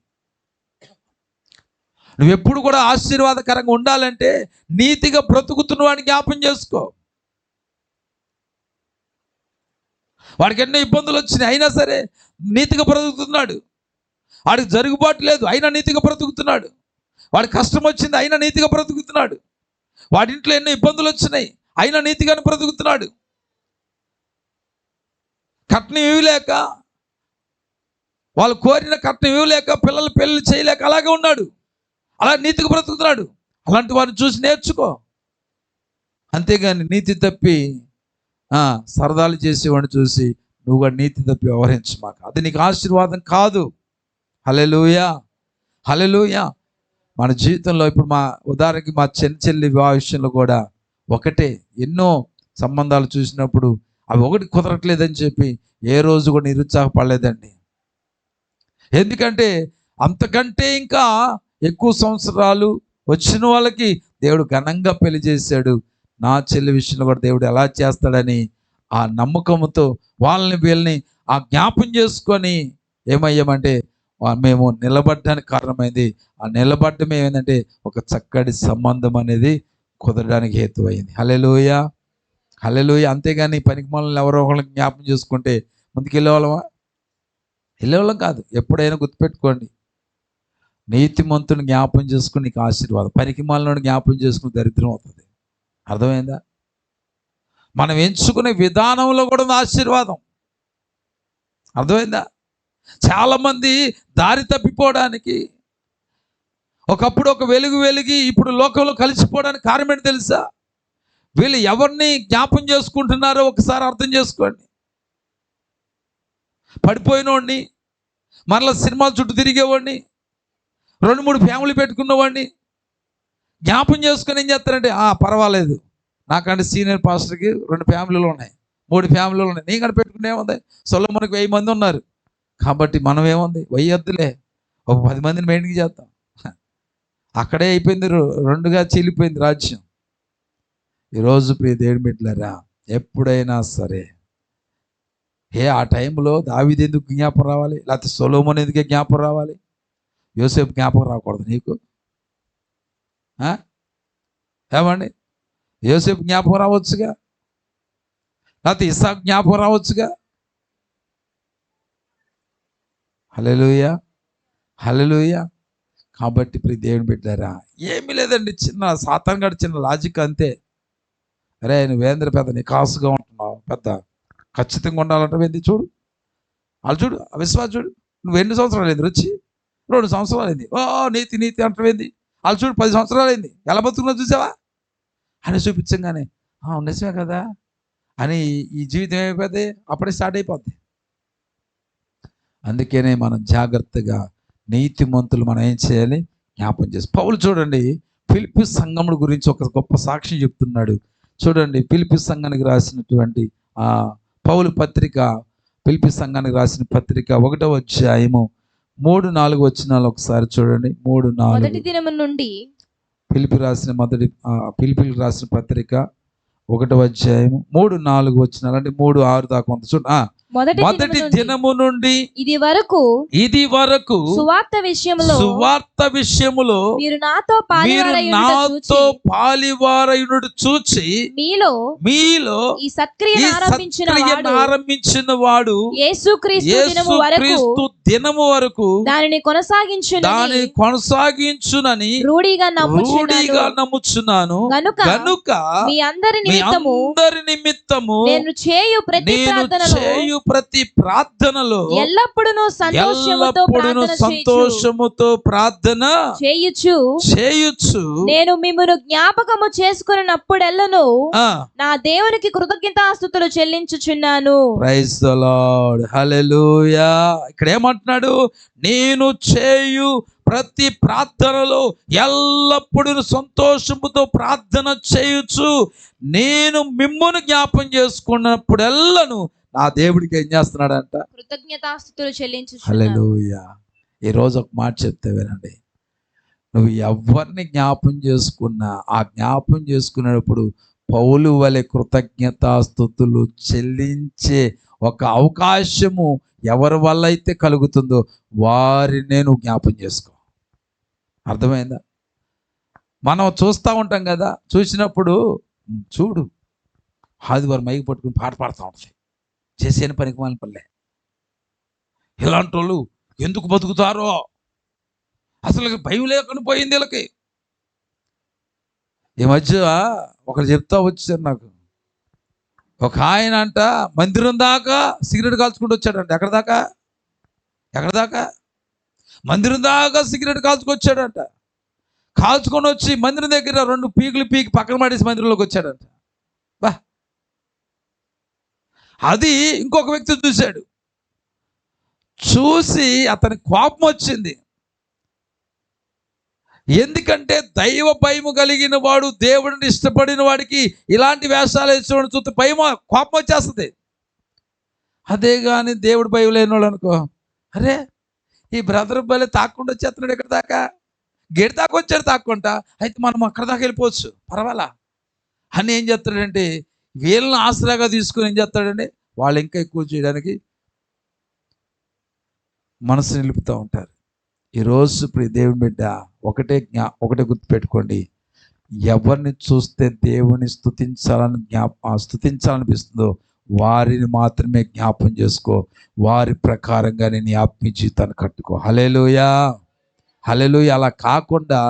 నువ్వు ఎప్పుడు కూడా ఆశీర్వాదకరంగా ఉండాలంటే నీతిగా బ్రతుకుతున్న వాడిని జ్ఞాపం చేసుకో. వాడికి ఎన్నో ఇబ్బందులు వచ్చినాయి, అయినా సరే నీతిగా బ్రతుకుతున్నాడు. వాడికి జరుగుబాటు లేదు, అయినా నీతిగా బ్రతుకుతున్నాడు. వాడికి కష్టం వచ్చింది, అయినా నీతిగా బ్రతుకుతున్నాడు. వాడి ఇంట్లో ఎన్నో ఇబ్బందులు వచ్చినాయి, అయినా నీతిగానే బ్రతుకుతున్నాడు. కట్నం ఇవ్వలేక, వాళ్ళు కోరిన కట్నం ఇవ్వలేక, పిల్లలు పెళ్లి చేయలేక అలాగే ఉన్నాడు. అలా నీతిగా బ్రతుకుతున్నాడు. అలాంటి వారిని చూసి నేర్చుకో. అంతేగాని నీతి తప్పి సరదాలు చేసేవాడిని చూసి నువ్వు కూడా నీతి తప్పి వ్యవహరించు మాకు. అది నీకు ఆశీర్వాదం కాదు. హల్లెలూయా, హల్లెలూయా. మన జీవితంలో ఇప్పుడు ఉదాహరణకి మా చెల్లి వివాహ విషయంలో కూడా ఒకటే, ఎన్నో సంబంధాలు చూసినప్పుడు అవి ఒకటి కుదరట్లేదని చెప్పి ఏ రోజు కూడా నిరుత్సాహపడలేదండి. ఎందుకంటే అంతకంటే ఇంకా ఎక్కువ సంవత్సరాలు వచ్చిన వాళ్ళకి దేవుడు ఘనంగా పెళ్లి చేశాడు. నా చెల్లి విషయంలో కూడా దేవుడు ఎలా చేస్తాడని ఆ నమ్మకంతో వీళ్ళని ఆ జ్ఞాపం చేసుకొని ఏమయ్యామంటే మేము నిలబడడానికి కారణమైంది. ఆ నిలబడటం ఏమైందంటే ఒక చక్కటి సంబంధం అనేది కుదరడానికి హేతువైంది. హల్లెలూయా, హల్లెలూయా. అంతేగాని పనికి మనల్ని ఎవరో ఒకళ్ళని జ్ఞాపం చేసుకుంటే ముందుకు వెళ్ళేవాళ్ళమా? వెళ్ళేవాళ్ళం కాదు. ఎప్పుడైనా గుర్తుపెట్టుకోండి, నీతిమంతుని జ్ఞాపం చేసుకుని నీకు ఆశీర్వాదం, పనికి మనల్ని జ్ఞాపం చేసుకుని దరిద్రం అవుతుంది. అర్థమైందా? మనం ఎంచుకునే విధానంలో కూడా ఉంది ఆశీర్వాదం. అర్థమైందా? చాలామంది దారి తప్పిపోవడానికి, ఒకప్పుడు ఒక వెలుగు వెలిగి ఇప్పుడు లోకంలో కలిసిపోవడానికి కారణం ఏంటి తెలుసా? వీళ్ళు ఎవరిని జ్ఞాపం చేసుకుంటున్నారో ఒకసారి అర్థం చేసుకోండి. పడిపోయినోడిని, మరలా సినిమాల చుట్టూ తిరిగేవాడిని, 2-3 ఫ్యామిలీ పెట్టుకున్నవాడిని జ్ఞాపం చేసుకొని ఏం చేస్తారంటే పర్వాలేదు, నాకంటే సీనియర్ పాస్టర్కి 2 ఫ్యామిలీలు ఉన్నాయి, 3 ఫ్యామిలీలు ఉన్నాయి, నీకంటే పెట్టుకునే ఏముంది, సొలొమోనుకి 1000 మంది ఉన్నారు కాబట్టి మనం ఏముంది, వయ్యొద్దులే, ఒక 10 మందిని మెయింటైన్ చేద్దాం. అక్కడే అయిపోయింది, 2గా చీలిపోయింది రాజ్యం. ఈరోజు ప్రియ దేవుని బిడ్డలారా, ఎప్పుడైనా సరే ఆ టైంలో దావీదు ఎందుకు జ్ఞాపకం రావాలి, లేకపోతే సొలొమోను ఎందుకే జ్ఞాపకం రావాలి? యోసేపు జ్ఞాపకం రాకూడదు నీకు? ఏమండి, యోసేపు జ్ఞాపకం రావచ్చుగా, లేకపోతే ఇస్సాకు జ్ఞాపకం రావచ్చుగా. హల్లెలూయా, హల్లెలూయా. కాబట్టి ప్రియ దేవుని బిడ్డలారా, ఏమీ లేదండి, చిన్న సాతాను గాడి చిన్న లాజిక్ అంతే. అరే నువ్వేంద్ర పెద్ద నీ కాసుగా ఉంటున్నావు, పెద్ద ఖచ్చితంగా ఉండాలంటే చూడు, వాళ్ళు చూడు, విశ్వాసం చూడు, నువ్వు ఎన్ని సంవత్సరాలు అయింది వచ్చి? 2 సంవత్సరాలు అయింది. నీతి నీతి అంటవేంది? వాళ్ళు చూడు 10 సంవత్సరాలు అయింది, ఎలా బతుకున్నావు చూసావా అని చూపించంగానే నిజమే కదా అని ఈ జీవితం ఏమైపోద్ది, అప్పుడే స్టార్ట్ అయిపోద్ది. అందుకనే మనం జాగ్రత్తగా నీతిమంతులు మనం ఏం చేయాలి, జ్ఞాపం చేసి. పౌలు చూడండి, ఫిలిప్పీ సంఘముల గురించి ఒక గొప్ప సాక్ష్యం చెప్తున్నాడు. చూడండి, ఫిలిప్పీ సంఘానికి రాసినటువంటి పౌలు పత్రిక, ఫిలిప్పీ సంఘానికి రాసిన పత్రిక 1వ అధ్యాయము 3-4 వచనాలు ఒకసారి చూడండి. 3-4 మొదటి దినము నుండి ఫిలిప్పీకి రాసిన పత్రిక 1వ అధ్యాయము 3-4 వచనాలు, అంటే 3-6 దాకా ఉంది చూడండి. మొదటి దినము నుండి ఇది వరకు సువార్త విషయములో మీరు నాతో పాలివారయుడు చూచి మీలో ఈ సత్క్రియను ఆరంభించిన వాడు యేసుక్రీస్తు దినము వరకు దానిని కొనసాగించునని రూఢిగా నమ్ముచున్నాను. గనుక మీ అందరి నిమిత్తము నేను చేయు ప్రతి ప్రార్థనలో ఎల్లప్పుడూ సంతోషముతో ప్రార్థన చేయుచు నేను మిమ్మును జ్ఞాపకము చేసుకున్నప్పుడెల్లను నా దేవునికి కృతజ్ఞతాస్తుతులు చెల్లించుచున్నాను. ప్రైజ్ ది లార్డ్, హల్లెలూయా. ఇక్కడ ఏమంటున్నాడు? నేను చేయు ప్రతి ప్రార్థనలో ఎల్లప్పుడూ సంతోషముతో ప్రార్థన చేయుచు నేను మిమ్మును జ్ఞాపం చేసుకున్నప్పుడెల్లను నా దేవుడికి ఏం చేస్తున్నాడంట? కృతజ్ఞతాస్తుతులు చెల్లించుచున్నాను. హల్లెలూయా. ఈరోజు ఒక మాట చెప్తే వినండి, నువ్వు ఎవరిని జ్ఞాపం చేసుకున్నా ఆ జ్ఞాపం చేసుకునేటప్పుడు పౌలు వలె కృతజ్ఞతాస్తుతులు చెల్లించే ఒక అవకాశము ఎవరి వల్ల అయితే కలుగుతుందో వారినే నువ్వు జ్ఞాపం చేసుకో. అర్థమైందా? మనం చూస్తూ ఉంటాం కదా, చూసినప్పుడు చూడు ఆదివారం మైకి పట్టుకుని పాట పాడుతూ ఉంటుంది. చేసేని పనికి మాలిన పల్లె. ఇలాంటి వాళ్ళు ఎందుకు బతుకుతారో అసలు భయం లేకుండా పోయింది వీళ్ళకి. ఈ మధ్య ఒకరు చెప్తా వచ్చారు నాకు. ఒక ఆయన అంట మందిరం దాకా సిగరెట్ కాల్చుకుంటూ వచ్చాడంట. ఎక్కడ దాకా మందిరం దాకా సిగరెట్ కాల్చుకొచ్చాడంట. కాల్చుకొని వచ్చి మందిరం దగ్గర 2 పీకులు పీకి పక్కన పడేసి మందిరంలోకి వచ్చాడంట. బా, అది ఇంకొక వ్యక్తి చూశాడు. చూసి అతనికి కోపం వచ్చింది. ఎందుకంటే దైవ భయము కలిగిన వాడు, దేవుడిని ఇష్టపడిన వాడికి ఇలాంటి వేషాలు వేసేవాడిని చూస్తే కోపం వచ్చేస్తుంది. అదే కానీ దేవుడు భయం లేని వాడు అనుకో, అరే ఈ బ్రదర్ భలే తాక్కుండా వచ్చేస్తున్నాడు, ఎక్కడ దాకా గేట్ దాకా వచ్చాడు తాక్కుంటా, అయితే మనం అక్కడ దాకా వెళ్ళిపోవచ్చు పర్వాలా అని ఏం చేస్తాడంటే వీళ్ళని ఆసరాగా తీసుకుని ఏం చేస్తాడండి, వాళ్ళు ఇంకా ఎక్కువ చేయడానికి మనసు నిలుపుతూ ఉంటారు. ఈరోజు ప్రియ దేవుని బిడ్డ ఒకటే గుర్తుపెట్టుకోండి, ఎవరిని చూస్తే దేవుని స్తుతించాలనిపిస్తుందో వారిని మాత్రమే జ్ఞాపం చేసుకో, వారి ప్రకారంగా నీ ఆత్మీయ జీవితాన్ని కట్టుకో. హల్లెలూయా, హల్లెలూయా. అలా కాకుండా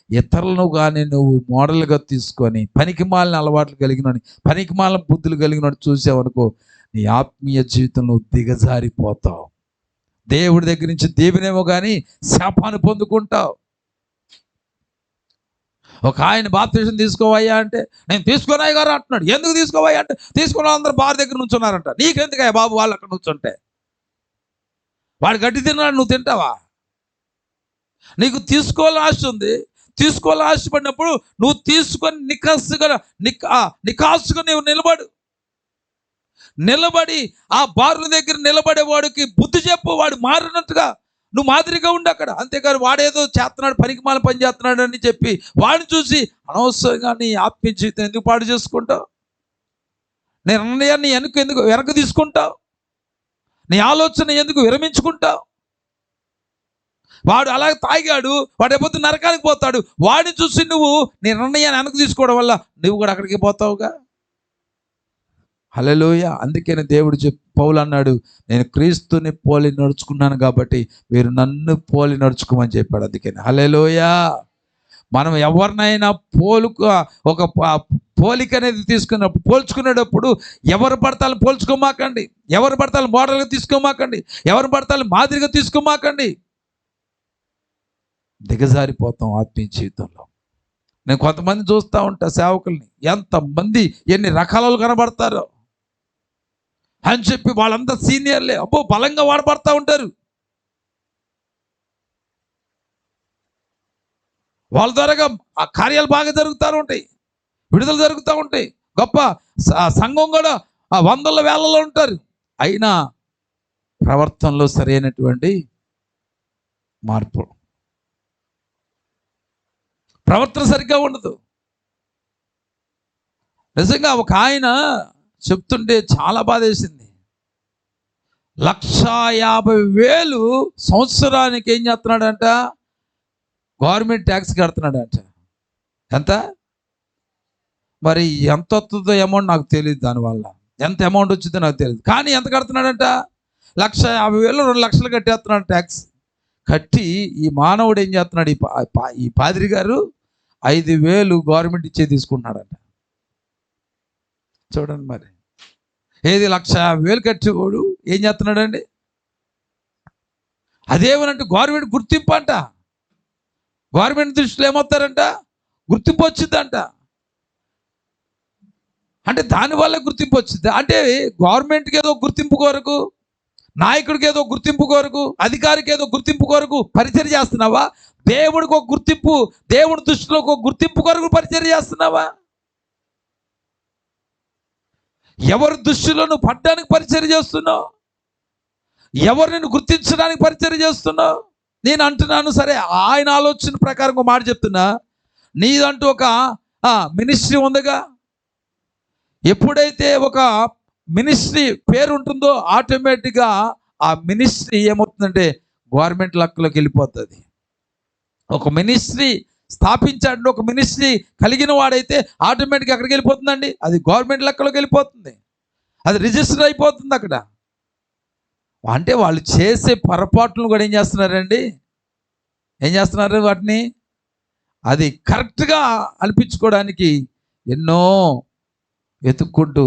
ఇతరులను కానీ నువ్వు మోడల్గా తీసుకొని పనికిమాలిన అలవాట్లు కలిగిన, పనికిమాలిన బుద్ధులు కలిగిన చూసావనుకో, నీ ఆత్మీయ జీవితంలో దిగజారిపోతావు. దేవుడి దగ్గర నుంచి దీవెనేమో కానీ శాపాన్ని పొందుకుంటావు. ఒక ఆయన బాప్తిసం తీసుకోవయ్యా అంటే, నేను తీసుకున్నాయి గారు అంటున్నాడు. ఎందుకు తీసుకోవయ్యా అంటే, తీసుకున్న అందరూ బార్ దగ్గర నుంచున్నారంట. నీకెందుకయ్యా బాబు వాళ్ళు అక్కడ నుంచుంటే? వాడు గడ్డి తిన్నాడు, నువ్వు తింటావా? నీకు తీసుకోవాలని ఆశ ఉంది. తీసుకోవాలని ఆశపడినప్పుడు నువ్వు తీసుకొని నికాసుగా నువ్వు నిలబడి ఆ బారుల దగ్గర నిలబడేవాడికి బుద్ధి చెప్పు, వాడు మారినట్టుగా నువ్వు మాదిరిగా ఉండి అక్కడ. అంతేకాదు వాడేదో చేస్తున్నాడు, పనికిమాల పని చేస్తున్నాడు అని చెప్పి వాడిని చూసి అనవసరంగా నీ ఆత్మీయ జీవితం ఎందుకు పాడు చేసుకుంటావు? నీ నిర్ణయాన్ని ఎందుకు వెనక్కి తీసుకుంటావు? నీ ఆలోచన ఎందుకు విరమించుకుంటావు? వాడు అలాగే తాగాడు, వాడు ఎప్పుడు నరకానికి పోతాడు. వాడిని చూసి నువ్వు నీ నిర్ణయాన్ని వెనక్కి తీసుకోవడం వల్ల నువ్వు కూడా అక్కడికి పోతావుగా. హల్లెలూయా. అందుకని దేవుడు పౌలు అన్నాడు, నేను క్రీస్తుని పోలి నడుచుకున్నాను కాబట్టి మీరు నన్ను పోలి నడుచుకోమని చెప్పాడు. అందుకని హల్లెలూయా. మనం ఎవరినైనా ఒక పోలిక అనేది తీసుకున్నప్పుడు, పోల్చుకునేటప్పుడు ఎవరు పడతాలు పోల్చుకోమాకండి, ఎవరు పడతాలు మోడల్గా తీసుకోమాకండి, ఎవరు పడతాలు మాదిరిగా తీసుకోమాకండి. దిగజారిపోతాం ఆత్మీయ జీవితంలో. నేను కొంతమంది చూస్తూ ఉంటా సేవకుల్ని, ఎంతమంది ఎన్ని రకాలు కనబడతారో అని చెప్పి వాళ్ళంతా సీనియర్లే, అబ్బో బలంగా వాడబడతా ఉంటారు. వాళ్ళ ద్వారాగా ఆ కార్యాలు బాగా జరుగుతూ ఉంటాయి, విడుదల జరుగుతూ ఉంటాయి, గొప్ప సంఘం కూడా ఆ వందల వేలలో ఉంటారు. అయినా ప్రవర్తనలో సరైనటువంటి మార్పు, ప్రవర్తన సరిగ్గా ఉండదు. నిజంగా ఒక ఆయన చెప్తుంటే చాలా బాధ వేసింది. 1,50,000 సంవత్సరానికి ఏం చేస్తున్నాడంట, గవర్నమెంట్ ట్యాక్స్ కడుతున్నాడంట. ఎంత మరి ఎంత వస్తుందో అమౌంట్ నాకు తెలియదు, దానివల్ల ఎంత అమౌంట్ వచ్చిందో నాకు తెలియదు. కానీ ఎంత కడుతున్నాడంట, 1,50,000 2 లక్షలు కట్టేస్తున్నాడు ట్యాక్స్. కట్టి ఈ మానవుడు ఏం చేస్తున్నాడు, ఈ పాదిరి గారు 5,000 గవర్నమెంట్ ఇచ్చే తీసుకుంటున్నాడంట. చూడండి మరి, ఏది 1,50,000 కట్టేవాడు ఏం చేస్తున్నాడండి? అదేమనంటే గవర్నమెంట్ గుర్తింపు అంట. గవర్నమెంట్ దృష్టిలో ఏమవుతారంట, గుర్తింపు వచ్చిందంట. అంటే దానివల్ల గుర్తింపు వచ్చింది. అంటే గవర్నమెంట్కి ఏదో గుర్తింపు కొరకు, నాయకుడికి ఏదో గుర్తింపు కొరకు, అధికారికి ఏదో గుర్తింపు కొరకు పరిచయం చేస్తున్నావా? దేవుడికి ఒక గుర్తింపు, దేవుడి దృష్టిలో ఒక గుర్తింపు కొరకు పరిచయం చేస్తున్నావా? ఎవరి దృష్టిలో నువ్వు పడ్డానికి పరిచయం చేస్తున్నావు? ఎవరు నిన్ను గుర్తించడానికి పరిచయం చేస్తున్నావు? నేను అంటున్నాను, సరే ఆయన ఆలోచన ప్రకారం ఒక మాట చెప్తున్నా. నీదంటూ ఒక మినిస్ట్రీ ఉందిగా. ఎప్పుడైతే ఒక మినిస్ట్రీ పేరు ఉంటుందో ఆటోమేటిక్గా ఆ మినిస్ట్రీ ఏమవుతుందంటే గవర్నమెంట్ లెక్కలోకి వెళ్ళిపోతుంది. ఒక మినిస్ట్రీ స్థాపించాడు, ఒక మినిస్ట్రీ కలిగిన వాడైతే ఆటోమేటిక్గా ఎక్కడికి వెళ్ళిపోతుందండి? అది గవర్నమెంట్ లెక్కలోకి వెళ్ళిపోతుంది, అది రిజిస్టర్ అయిపోతుంది అక్కడ. అంటే వాళ్ళు చేసే పొరపాట్లను కూడా ఏం చేస్తున్నారండి? ఏం చేస్తున్నారు? వాటిని అది కరెక్ట్గా అనిపించుకోవడానికి ఎన్నో వెతుక్కుంటూ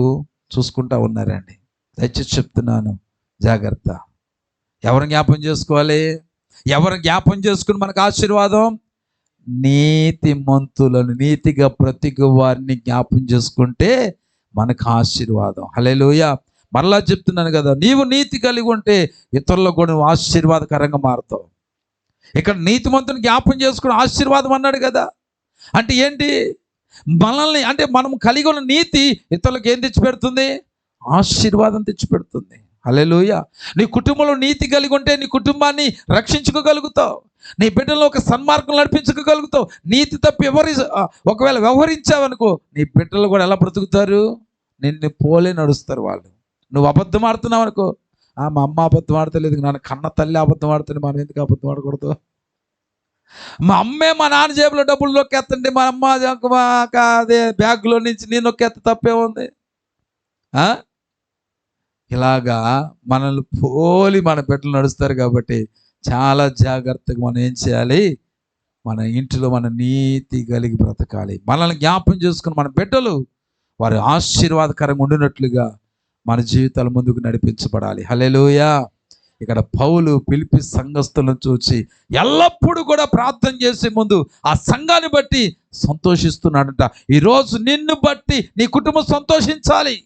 చూసుకుంటూ ఉన్నారండి. దయచేసి చెప్తున్నాను, జాగ్రత్త. ఎవరు జ్ఞాపం చేసుకోవాలి? ఎవరు జ్ఞాపం చేసుకుని మనకు ఆశీర్వాదం? నీతిమంతులను, నీతిగా ప్రతిగా వారిని జ్ఞాపం చేసుకుంటే మనకు ఆశీర్వాదం. హల్లెలూయా. మరలా చెప్తున్నాను కదా, నీవు నీతి కలిగి ఉంటే ఇతరులకు కూడా నువ్వు ఆశీర్వాదకరంగా మారుతావు. ఇక్కడ నీతిమంతుని జ్ఞాపం చేసుకుని ఆశీర్వాదం అన్నాడు కదా. అంటే ఏంటి? మనల్ని, అంటే మనం కలిగి ఉన్న నీతి ఇతరులకు ఏం తెచ్చిపెడుతుంది? ఆశీర్వాదం తెచ్చిపెడుతుంది. హల్లెలూయా. నీ కుటుంబంలో నీతి కలిగి ఉంటే నీ కుటుంబాన్ని రక్షించుకోగలుగుతావు, నీ బిడ్డలను ఒక సన్మార్గం నడిపించుకోగలుగుతావు. నీతి తప్పి ఒకవేళ వ్యవహరించావనుకో, నీ బిడ్డలు కూడా ఎలా బ్రతుకుతారు? నిన్ను పోలే నడుస్తారు వాళ్ళు. నువ్వు అబద్ధం ఆడుతున్నావు అనుకో, మా అమ్మ అబద్ధం ఆడతలేదు, నన్ను కన్న తల్లి అబద్ధం ఆడుతుంది, మనం ఎందుకు అబద్ధం ఆడకూడదు? మా అమ్మే మా నాన్న జేబులో డబ్బులు నొక్కేస్తుంటే మా అమ్మ అదే బ్యాగ్లో నుంచి నేను నొక్కేస్తే తప్పే ఉంది? ఇలాగా మనల్ని పోలి మన బిడ్డలు నడుస్తారు. కాబట్టి చాలా జాగ్రత్తగా మనం ఏం చేయాలి? మన ఇంటిలో మన నీతి కలిగి బ్రతకాలి. మనల్ని జ్ఞాపం చేసుకుని మన బిడ్డలు వారి ఆశీర్వాదకరంగా ఉండినట్లుగా మన జీవితాలు ముందుకు నడిపించబడాలి. హల్లెలూయా. ఇక్కడ పౌలు ఫిలిప్పీ సంఘస్థులను చూసి ఎల్లప్పుడూ కూడా ప్రార్థన చేసే ముందు ఆ సంఘాన్ని బట్టి సంతోషిస్తున్నాడంట. ఈరోజు నిన్ను బట్టి నీ కుటుంబం సంతోషించాలి,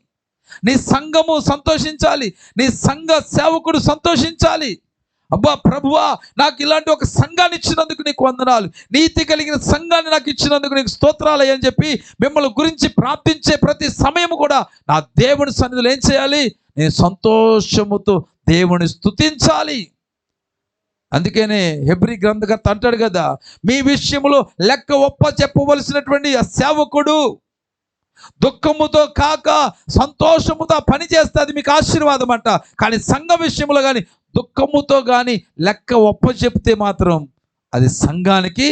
నీ సంఘము సంతోషించాలి, నీ సంఘ సేవకుడు సంతోషించాలి. అబ్బా ప్రభువా, నాకు ఇలాంటి ఒక సంఘాన్ని ఇచ్చినందుకు నీకు వందనాలు, నీతి కలిగిన సంఘాన్ని నాకు ఇచ్చినందుకు నీకు స్తోత్రాలు అని చెప్పి మిమ్మల్ని గురించి ప్రార్థించే ప్రతి సమయం కూడా నా దేవుని సన్నిధిలో ఏం చేయాలి? నేను సంతోషముతో దేవుని స్తుతించాలి. అందుకనే హెబ్రీ గ్రంథకర్త అంటాడు కదా, మీ విషయంలో లెక్క ఒప్ప చెప్పవలసినటువంటి ఆ సేవకుడు దుఃఖముతో కాక సంతోషముతో పని చేస్తే అది మీకు ఆశీర్వాదం అంట. కానీ సంఘ విషయంలో కానీ దుఃఖముతో కానీ లెక్క ఒప్ప చెప్తే మాత్రం అది సంఘానికి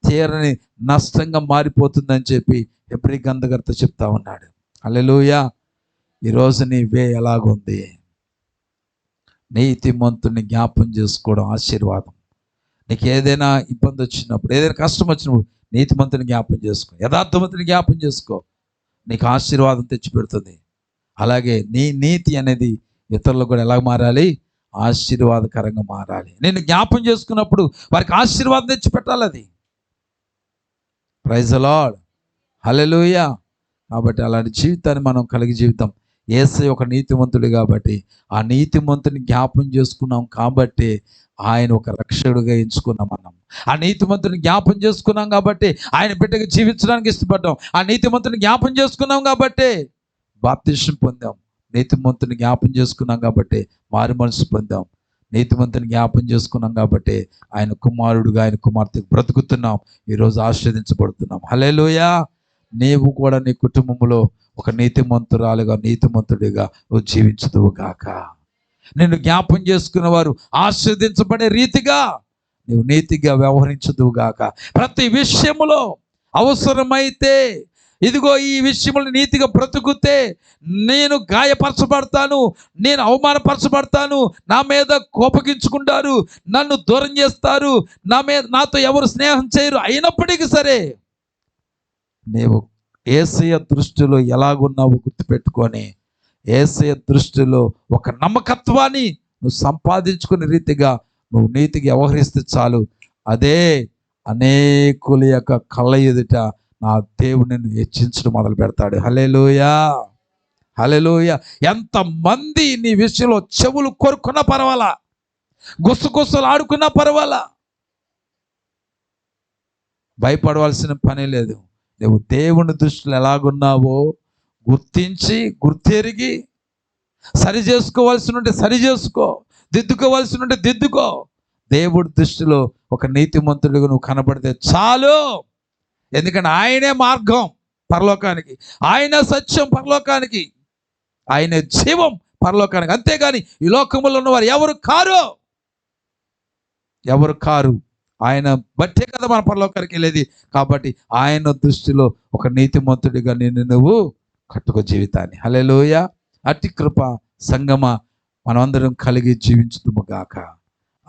తీరని నష్టంగా మారిపోతుందని చెప్పి హెబ్రీ గ్రంథకర్త చెప్తా ఉన్నాడు. హల్లెలూయా. ఈరోజు నీ వే ఎలాగుంది? నీతిమంతుని జ్ఞాపం చేసుకోవడం ఆశీర్వాదం. నీకు ఏదైనా ఇబ్బంది వచ్చినప్పుడు, ఏదైనా కష్టం వచ్చినప్పుడు నీతిమంతుని జ్ఞాపం చేసుకో, యథార్థవంతుని జ్ఞాపం చేసుకో, నీకు ఆశీర్వాదం తెచ్చిపెడుతుంది. అలాగే నీ నీతి అనేది ఇతరులకు కూడా ఎలా మారాలి? ఆశీర్వాదకరంగా మారాలి. నేను జ్ఞాపం చేసుకున్నప్పుడు వారికి ఆశీర్వాదం తెచ్చిపెట్టాలి. అది ప్రైజ్ ది లార్డ్. హల్లెలూయా. కాబట్టి అలాంటి జీవితాన్ని మనం కలిగి జీవితం. యేసయ్య ఒక నీతిమంతుడు కాబట్టి ఆ నీతిమంతుని జ్ఞాపం చేసుకున్నాం కాబట్టి ఆయన ఒక రక్షకుడిగా ఎంచుకున్నాం. మనం ఆ నీతిమంతుని జ్ఞాపం చేసుకున్నాం కాబట్టి ఆయన బిడ్డగా జీవించడానికి ఇష్టపడ్డాం. ఆ నీతిమంతుని జ్ఞాపం చేసుకున్నాం కాబట్టి బాప్తిసం పొందాం. నీతిమంతుని జ్ఞాపం చేసుకున్నాం కాబట్టి మారు మనసు పొందాం. నీతిమంతుని జ్ఞాపం చేసుకున్నాం కాబట్టి ఆయన కుమారుడుగా, ఆయన కుమార్తెకు బ్రతుకుతున్నాం. ఈరోజు ఆశీర్వదించబడుతున్నాం. హల్లెలూయా. నీవు కూడా నీ కుటుంబంలో ఒక నీతిమంతురాలుగా, నీతిమంతుడిగా నువ్వు జీవించుదువు గాక. నిన్ను జ్ఞాపం చేసుకున్న వారు ఆశీర్వదించబడే రీతిగా నువ్వు నీతిగా వ్యవహరించుదువు గాక. ప్రతి విషయములో అవసరమైతే, ఇదిగో ఈ విషయంలో నీతిగా బ్రతుకుతే నేను గాయపరచబడతాను, నేను అవమానపరచబడతాను, నా మీద కోపగించుకుంటారు, నన్ను దూరం చేస్తారు, నాతో ఎవరు స్నేహం చేయరు, అయినప్పటికీ సరే నీవు యేసయ్య దృష్టిలో ఎలాగున్నావు గుర్తుపెట్టుకొని యేసయ్య దృష్టిలో ఒక నమ్మకత్వాన్ని నువ్వు సంపాదించుకునే రీతిగా నువ్వు నీతిగా వ్యవహరిస్తే చాలు. అదే అనేకుల యొక్క కళ్ళ ఎదుట నా దేవుడు నిన్ను హెచ్చించడం మొదలు పెడతాడు. హల్లెలూయా. హల్లెలూయా. ఎంతమంది నీ విషయంలో చెవులు కొరుకున్నా పర్వాలా, గుసగుసలు ఆడుకున్నా పర్వాలా, భయపడవలసిన పని లేదు. నువ్వు దేవుని దృష్టిలో ఎలాగున్నావో గుర్తెరిగి సరి చేసుకోవాల్సి ఉంటే సరి చేసుకో, దిద్దుకోవాల్సి ఉంటే దిద్దుకో. దేవుడి దృష్టిలో ఒక నీతిమంతుడిగా నువ్వు కనబడితే చాలు. ఎందుకంటే ఆయనే మార్గం పరలోకానికి, ఆయన సత్యం పరలోకానికి, ఆయనే జీవం పరలోకానికి. అంతేగాని ఈ లోకములో ఉన్నవారు ఎవరు కారు. ఆయన బట్టే కదా మన పరలోకానికి వెళ్ళేది. కాబట్టి ఆయన దృష్టిలో ఒక నీతిమంతుడిగా నిన్ను నువ్వు కట్టుకో జీవితాన్ని. హల్లెలూయా. అట్టి కృప సంగమ మనమందరం కలిగి జీవించుదుము గాక.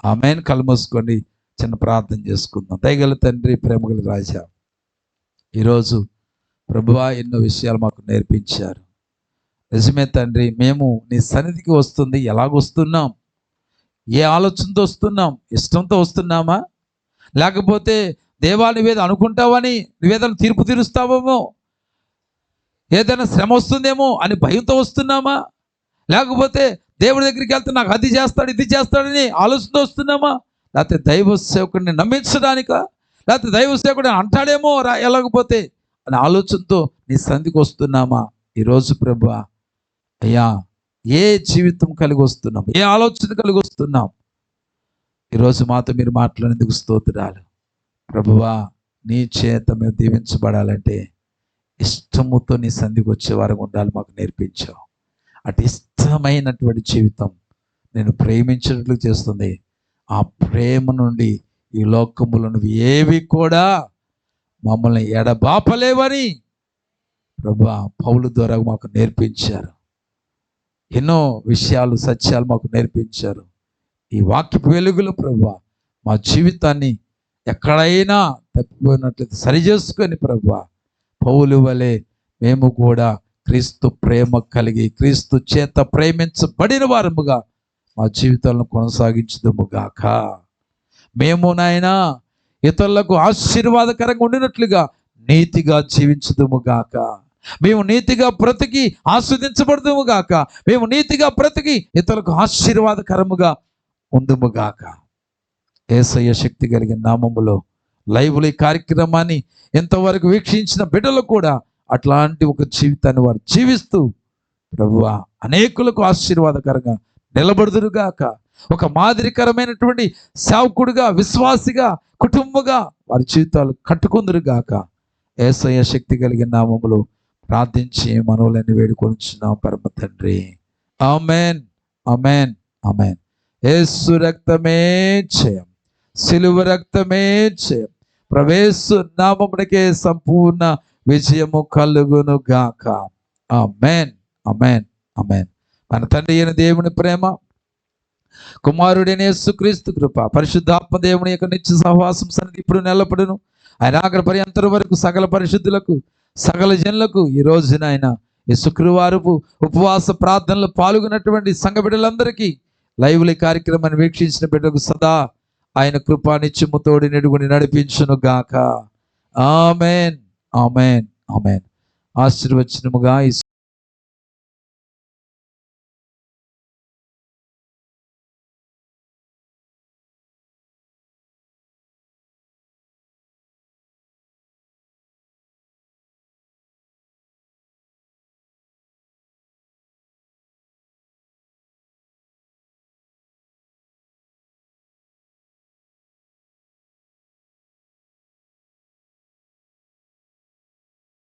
ఆమేన్. కళ్ళు మూసుకోండి, చిన్న ప్రార్థన చేసుకుందాం. దయగల తండ్రి, ప్రేమగల రాజా, ఈరోజు ప్రభువా ఎన్నో విషయాలు మాకు నేర్పించారు. నిజమే తండ్రి, మేము నీ సన్నిధికి వస్తుంది ఎలాగొస్తున్నాం? ఏ ఆలోచనతో వస్తున్నాం? ఇష్టంతో వస్తున్నామా? లేకపోతే దేవా నువ్వేదో అనుకుంటావని నువ్వేదైనా తీర్పు తీరుస్తావేమో, ఏదైనా శ్రమ వస్తుందేమో అని భయంతో వస్తున్నామా? లేకపోతే దేవుడి దగ్గరికి వెళ్తే నాకు అది చేస్తాడు ఇది చేస్తాడని ఆలోచనతో వస్తున్నామా? లేకపోతే దైవ సేవకుడిని నమ్మించడానికా? లేకపోతే దైవ సేవకుడిని అంటాడేమో ఎలాగపోతే అని ఆలోచనతో నీ సంధికి వస్తున్నామా? ఈరోజు ప్రభువా అయ్యా, ఏ జీవితం కలిగి వస్తున్నాం, ఏ ఆలోచన కలిగి వస్తున్నాం? ఈరోజు మాతో మీరు మాట్లాడేందుకు స్తోత్రాలు ప్రభువా. నీ చేత మేము దీవించబడాలంటే ఇష్టముతో నీ సంధికి వచ్చే వారికి ఉండాలి, మాకు నేర్పించావు. అటు ఇష్టమైనటువంటి జీవితం నేను ప్రేమించినట్లు చేస్తుంది. ఆ ప్రేమ నుండి ఈ లోకములో నువ్వు ఏవి కూడా మమ్మల్ని ఎడబాపలేవని ప్రభువా పౌలు ద్వారా మాకు నేర్పించారు. ఎన్నో విషయాలు, సత్యాలు మాకు నేర్పించారు. ఈ వాక్యపు వెలుగులో ప్రభువా మా జీవితాన్ని ఎక్కడైనా తప్పిపోయినట్లయితే సరి చేసుకొని ప్రభువా పౌలు వలె మేము కూడా క్రీస్తు ప్రేమ కలిగి క్రీస్తు చేత ప్రేమించబడిన వారముగా మా జీవితాలను కొనసాగించుదుము గాక. మేము నాయనా ఇతరులకు ఆశీర్వాదకరంగా ఉండినట్లుగా నీతిగా జీవించుదుము గాక. మేము నీతిగా బ్రతికి ఆస్వాదించబడుదుము గాక. మేము నీతిగా బ్రతికి ఇతరులకు ఆశీర్వాదకరముగా ఉందుము గాక. యేసయ్య శక్తి కలిగిన నామములో లైవ్లో ఈ కార్యక్రమాన్ని ఇంతవరకు వీక్షించిన బిడ్డలు కూడా అట్లాంటి ఒక జీవితాన్ని వారు జీవిస్తూ ప్రభువా అనేకులకు ఆశీర్వాదకరంగా నిలబడుదురుగాక. ఒక మాదిరికరమైనటువంటి సేవకుడిగా, విశ్వాసిగా, కుటుంబగా వారి జీవితాలు కట్టుకుందురుగాక. యేసయ్య శక్తి కలిగిన నామములో ప్రార్థించి మనవులని వేడుకొనిచున్నాం పరమ తండ్రి. ఆమేన్, ఆమేన్, ఆమేన్. యేసు రక్తమే జయం, సిలువ రక్తమే జయం. ప్రవేశ నామమునకే సంపూర్ణ విజయము కలుగును గాక. ఆమేన్, ఆమేన్, ఆమేన్. మన తండ్రి అయిన దేవుని ప్రేమ, కుమారుడైన యేసుక్రీస్తు కృప, పరిశుద్ధాత్మ దేవుని యొక్క నిత్య సహవాసం సన్నిధి ఇప్పుడు నెలపడును. ఆయన ఆఖరి పర్యంతరం వరకు సకల పరిశుద్ధులకు, సకల జనులకు ఈ రోజున ఆయన ఈ శుక్రవారపు ఉపవాస ప్రార్థనలు పాల్గొన్నటువంటి సంఘ బిడ్డలందరికీ, లైవ్లో కార్యక్రమాన్ని వీక్షించిన బిడ్డలకు సదా ఆయన కృపా నిత్యము తోడి నెడుగుని నడిపించును గాక. ఆమేన్, ఆమేన్, ఆమేన్. ఆశీర్వచనముగా